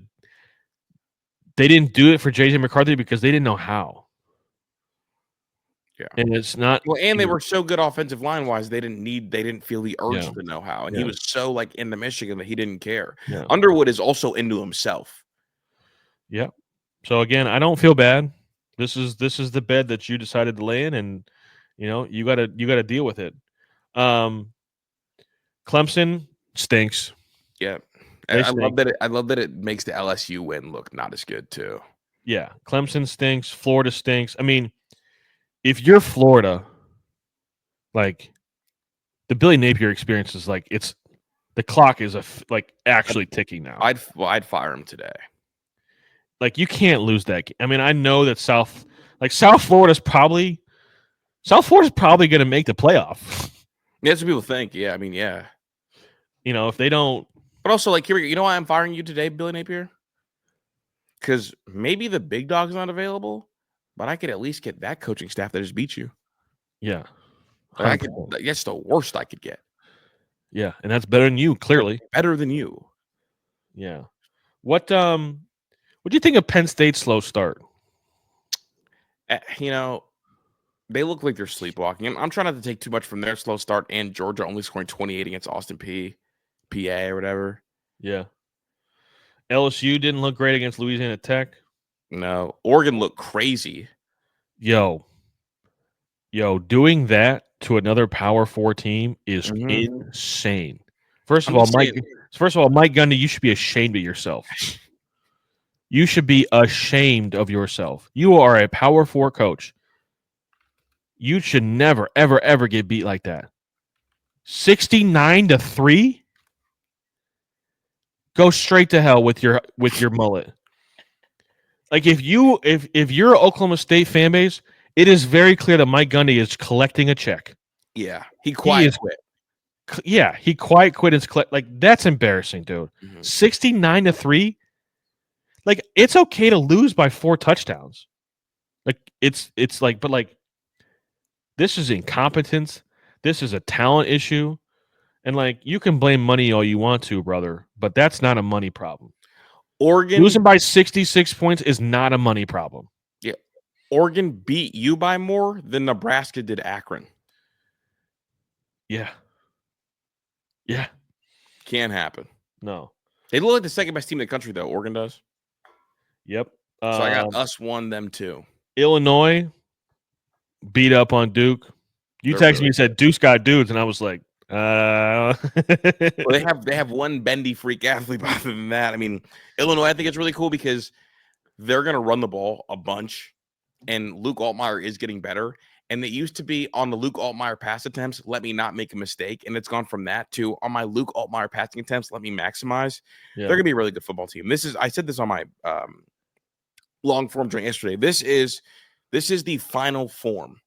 they didn't do it for JJ McCarthy because they didn't know how. Yeah. And it's not well, and they were so good offensive line wise, they didn't feel the urge to know how. And he was so like into Michigan that he didn't care. Yeah. Underwood is also into himself. Yeah. So again, I don't feel bad. This is the bed that you decided to lay in, and you gotta deal with it. Clemson stinks. Yeah. I love that it makes the LSU win look not as good too. Yeah. Clemson stinks. Florida stinks. I mean, if you're Florida, like the Billy Napier experience is like the clock is actually ticking now. I'd fire him today. Like you can't lose that game. I mean, I know that South Florida's probably going to make the playoff. Yeah, that's what people think. Yeah, I mean, yeah. If they don't. But also, like, here we go. You know why I'm firing you today, Billy Napier? Because maybe the big dog's not available, but I could at least get that coaching staff that just beat you. Yeah. That's the worst I could get. Yeah, and that's better than you, clearly. Better than you. Yeah. What do you think of Penn State's slow start? They look like they're sleepwalking. I'm trying not to take too much from their slow start and Georgia only scoring 28 against Austin PA or whatever. Yeah. LSU didn't look great against Louisiana Tech. No. Oregon looked crazy. Yo, doing that to another Power 4 team is insane. First of all, Mike Gundy, you should be ashamed of yourself. You should be ashamed of yourself. You are a Power 4 coach. You should never, ever, ever get beat like that. 69-3? Go straight to hell with your mullet. Like if you're an Oklahoma State fan base, it is very clear that Mike Gundy is collecting a check. Yeah, he He quiet is quit. Yeah, he quiet quit his like that's embarrassing, dude. 69-3. Like it's okay to lose by 4 touchdowns. Like it's like, but like this is incompetence. This is a talent issue. And like you can blame money all you want to, brother, but that's not a money problem. Oregon Losing by 66 points is not a money problem. Yeah, Oregon beat you by more than Nebraska did Akron. Yeah. Yeah. Can't happen. No. They look like the second best team in the country, though. Oregon does. Yep. So I got us 1, them 2. Illinois beat up on Duke. You They're texted really me and said Duke's got dudes, and I was like, well, they have one bendy freak athlete. But other than that, I mean, Illinois, I think it's really cool because they're going to run the ball a bunch, and Luke Altmaier is getting better. And it used to be on the Luke Altmaier pass attempts, let me not make a mistake. And it's gone from that to on my Luke Altmaier passing attempts, let me maximize. Yeah. They're going to be a really good football team. I said this on my long form drink yesterday. This is the final form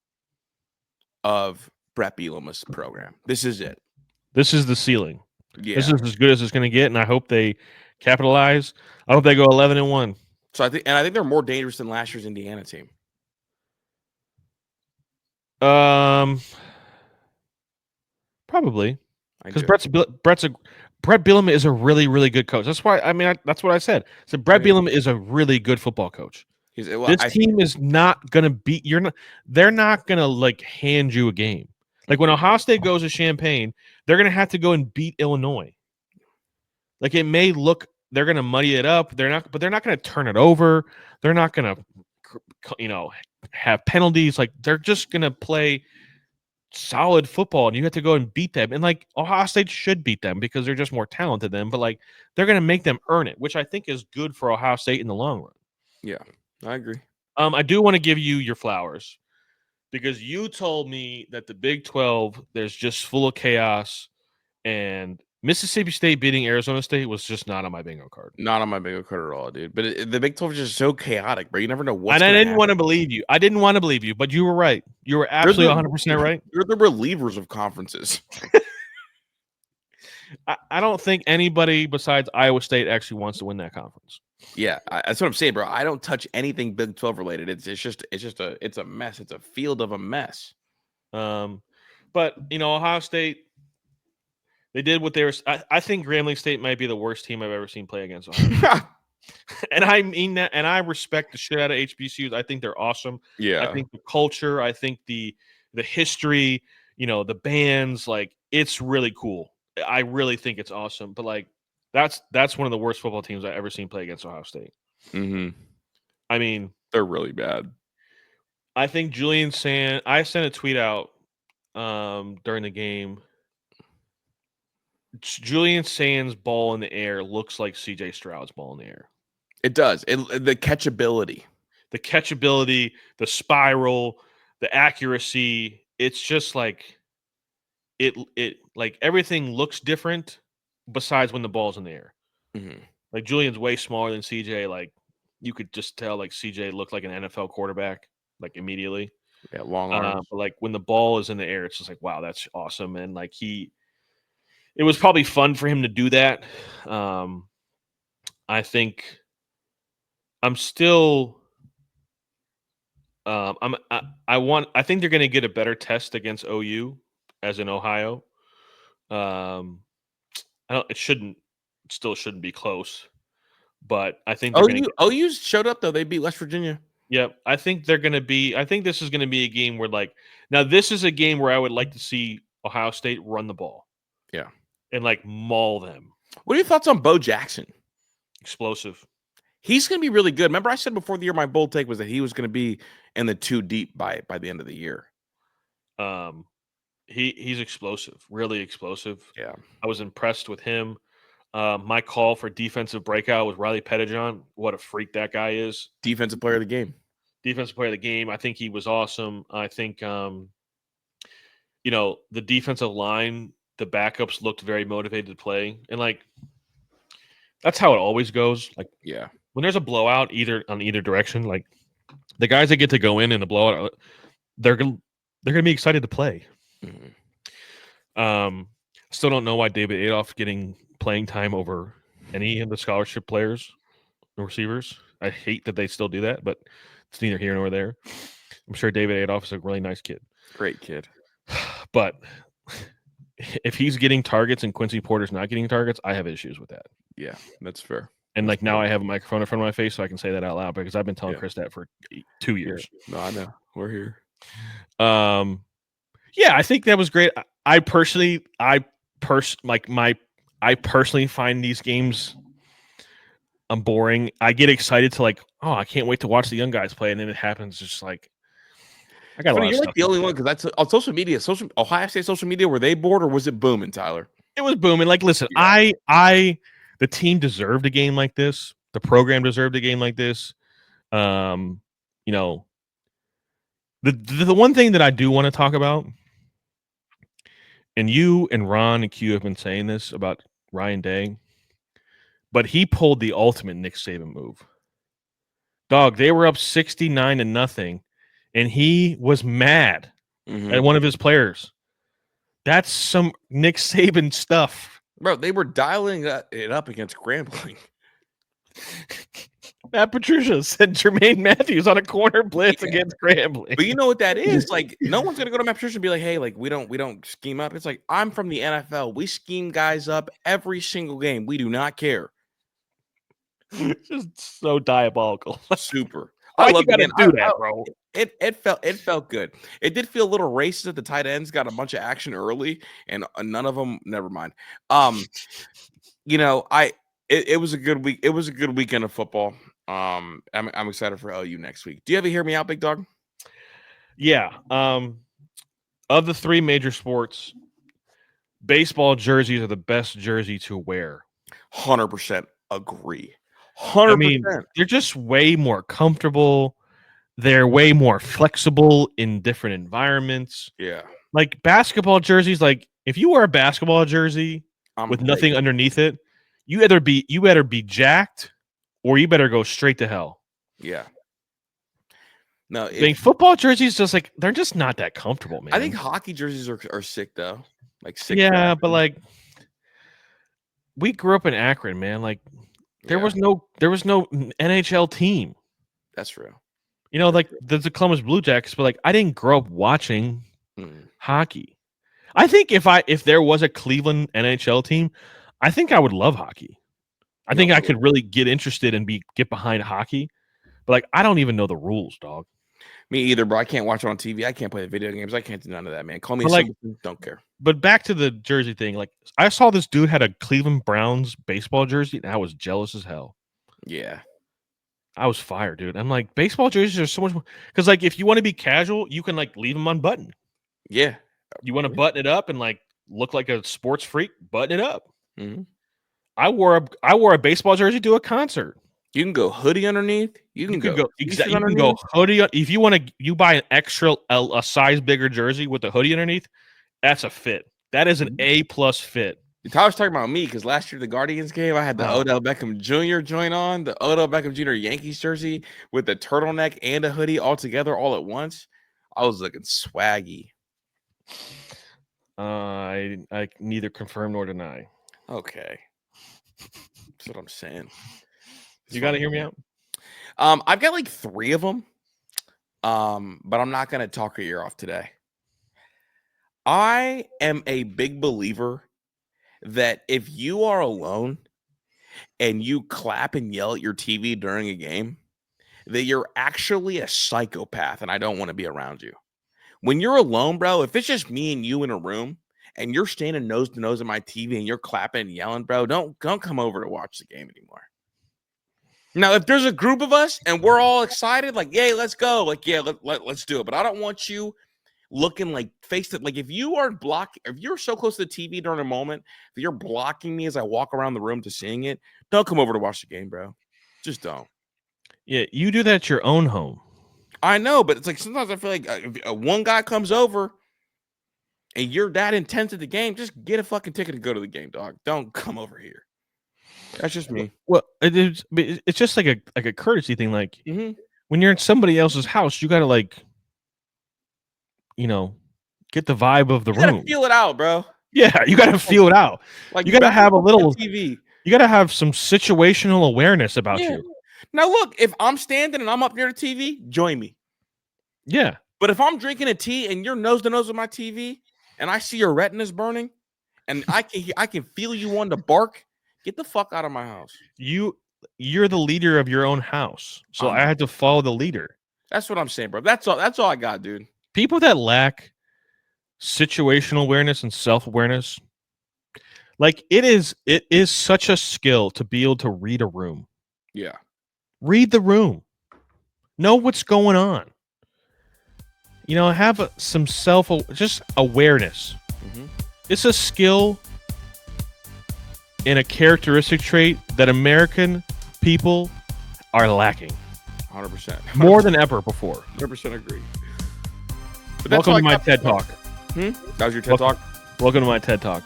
of Brett Bielema's program. This is it. This is the ceiling. Yeah. This is as good as it's going to get, and I hope they capitalize. I hope they go 11-1. So I think they're more dangerous than last year's Indiana team. Probably because Brett Bielema is a really, really good coach. That's why that's what I said. So Brett Bielema is a really good football coach. This team is not going to beat they're not going to like hand you a game. Like when Ohio State goes to Champaign, they're going to have to go and beat Illinois. Like it may look they're going to muddy it up. They're not going to turn it over. They're not going to have penalties. Like they're just going to play solid football, and you have to go and beat them. And like Ohio State should beat them because they're just more talented than them. But like they're going to make them earn it, which I think is good for Ohio State in the long run. Yeah, I agree. I do want to give you your flowers because you told me that the Big 12 there's just full of chaos, and Mississippi State beating Arizona State was just not on my bingo card. Not on my bingo card at all, dude. But the Big 12 is just so chaotic, bro. You never know what's. And I didn't want to believe you. I didn't want to believe you, but you were right. You were absolutely 100% right. You're the relievers of conferences. I don't think anybody besides Iowa State actually wants to win that conference. Yeah, that's what I'm saying, bro. I don't touch anything Big 12 related. It's a mess. It's a field of a mess. But Ohio State, they did what they were. I think Grambling State might be the worst team I've ever seen play against Ohio. And I mean that, and I respect the shit out of HBCUs. I think they're awesome. Yeah, I think the culture, I think the history, the bands, like it's really cool. I really think it's awesome. But like that's one of the worst football teams I've ever seen play against Ohio State. Mm-hmm. I mean, they're really bad. I think Julian Sand. I sent a tweet out during the game. Julian Sand's ball in the air looks like CJ Stroud's ball in the air. It does. The catchability, the spiral, the accuracy. It's just like it like everything looks different besides when the ball's in the air. Mm-hmm. Like Julian's way smaller than CJ. Like you could just tell like CJ looked like an NFL quarterback like immediately. Yeah, long arms. But like when the ball is in the air, it's just like, wow, that's awesome. And like it was probably fun for him to do that. I think I'm still. I think they're going to get a better test against OU as in Ohio. It still shouldn't be close, but I think OU showed up though. They beat West Virginia. Yeah, I think they're going to be. I think this is going to be a game where now this is a game where I would like to see Ohio State run the ball. Yeah, and like maul them. What are your thoughts on Bo Jackson? Explosive. He's going to be really good. Remember, I said before the year my bold take was that he was going to be in the 2 deep by the end of the year. He's explosive, really explosive. Yeah, I was impressed with him. My call for defensive breakout was Riley Pettijohn. What a freak that guy is! Defensive player of the game. I think he was awesome. I think the defensive line, the backups looked very motivated to play, and like that's how it always goes. Like, yeah, when there's a blowout on either direction, like the guys that get to go in the blowout, they're gonna be excited to play. Still don't know why David Adolph getting playing time over any of the scholarship players or receivers. I hate that they still do that, but it's neither here nor there. I'm sure David Adolph is a really nice kid. Great kid. But if he's getting targets and Quincy Porter's not getting targets, I have issues with that. Yeah, that's fair. And that's now I have a microphone in front of my face, so I can say that out loud because I've been telling Chris that for 2 years. Yeah. No, I know. We're here. Yeah, I think that was great. I personally find these games boring. I get excited to I can't wait to watch the young guys play, and then it happens just like I got a lot of You're stuff like the only one because that's on social media. Ohio State social media, were they bored or was it booming, Tyler? It was booming. Like, listen, the team deserved a game like this. The program deserved a game like this. The one thing that I do want to talk about, and you and Ron and Q have been saying this about Ryan Day, but he pulled the ultimate Nick Saban move. Dog, they were up 69-0, and he was mad at one of his players. That's some Nick Saban stuff. Bro, they were dialing it up against Grambling. Matt Patricia said Jermaine Matthews on a corner blitz against Grambling. But you know what that is? Like, no one's gonna go to Matt Patricia and be like, hey, like we don't scheme up. It's like, I'm from the NFL. We scheme guys up every single game. We do not care. Just so diabolical. Super. I love you gotta do that, bro. It felt good. It did feel a little racist at the tight ends, got a bunch of action early, and none of them, never mind. It was a good week. It was a good weekend of football. I'm excited for LU next week. Do you ever hear me out, big dog? Yeah. Of the three major sports, baseball jerseys are the best jersey to wear. 100% agree. 100%. I mean, they're just way more comfortable. They're way more flexible in different environments. Yeah. Like basketball jerseys, like if you wear a basketball jersey with nothing underneath it, you better be jacked or you better go straight to hell. Yeah. No, football jerseys just like they're just not that comfortable, man. I think hockey jerseys are sick though. Like sick. Yeah, but like we grew up in Akron, man. Like there was no NHL team. That's real. Like there's the Columbus Blue Jackets, but like I didn't grow up watching hockey. I think if there was a Cleveland NHL team, I think I would love hockey. I think I could really get interested and get behind hockey. But like I don't even know the rules, dog. Me either, bro. I can't watch it on TV. I can't play the video games. I can't do none of that, man. Call me simpleton. Don't care. But back to the jersey thing. Like I saw this dude had a Cleveland Browns baseball jersey, and I was jealous as hell. Yeah. I was fired, dude. I'm like, baseball jerseys are so much more because like if you want to be casual, you can like leave them unbuttoned. Yeah. You want to button it up and like look like a sports freak, button it up. Mm-hmm. I wore a baseball jersey to a concert. You can go hoodie underneath. You can go hoodie. If you want to, you buy an extra a size bigger jersey with a hoodie underneath. That's a fit. That is an A+ fit. Tyler's talking about me because last year the Guardians game, I had the Odell Beckham Jr. joint on, the Odell Beckham Jr. Yankees jersey with the turtleneck and a hoodie all together all at once. I was looking swaggy. I neither confirm nor deny. Okay. That's what I'm saying. You got to hear me out. I've got like 3 of them, but I'm not going to talk your ear off today. I am a big believer that if you are alone and you clap and yell at your TV during a game, that you're actually a psychopath and I don't want to be around you. When you're alone, bro, if it's just me and you in a room and you're standing nose to nose at my TV and you're clapping and yelling, bro, don't come over to watch the game anymore. Now, if there's a group of us and we're all excited, like, yay, let's go. Like, yeah, let's do it. But I don't want you looking like face it. Like if you're so close to the TV during a moment that you're blocking me as I walk around the room to seeing it, don't come over to watch the game, bro. Just don't. Yeah, you do that at your own home. I know, but it's like sometimes I feel like if one guy comes over and you're that intense at the game, just get a fucking ticket and go to the game, dog. Don't come over here. That's just me. Well, it's just like a courtesy thing. Like Mhm. when you're in somebody else's house, you gotta like, get the vibe of the You gotta room. feel it out, bro. Yeah, you gotta feel it out. Like You gotta back have a up the little. TV. You gotta have some situational awareness about Yeah. you. Now look, if I'm standing and I'm up near the TV, join me. Yeah. But if I'm drinking a tea and you're nose to nose with my TV and I see your retinas burning and I can feel you want to bark, get the fuck out of my house. You're the leader of your own house, so I had to follow the leader. That's what I'm saying, bro. That's all I got, dude. People that lack situational awareness and self-awareness, like it is such a skill to be able to read a room. Yeah. Read the room. Know what's going on. Have some just awareness. Mhm. It's a skill and a characteristic trait that American people are lacking 100%. more than ever before. 100% agree. But Welcome to my TED Talk. That was your TED Talk? Welcome to my TED Talk.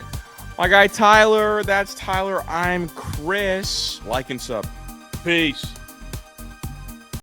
My guy Tyler, that's Tyler. I'm Chris. Like and sub. Peace.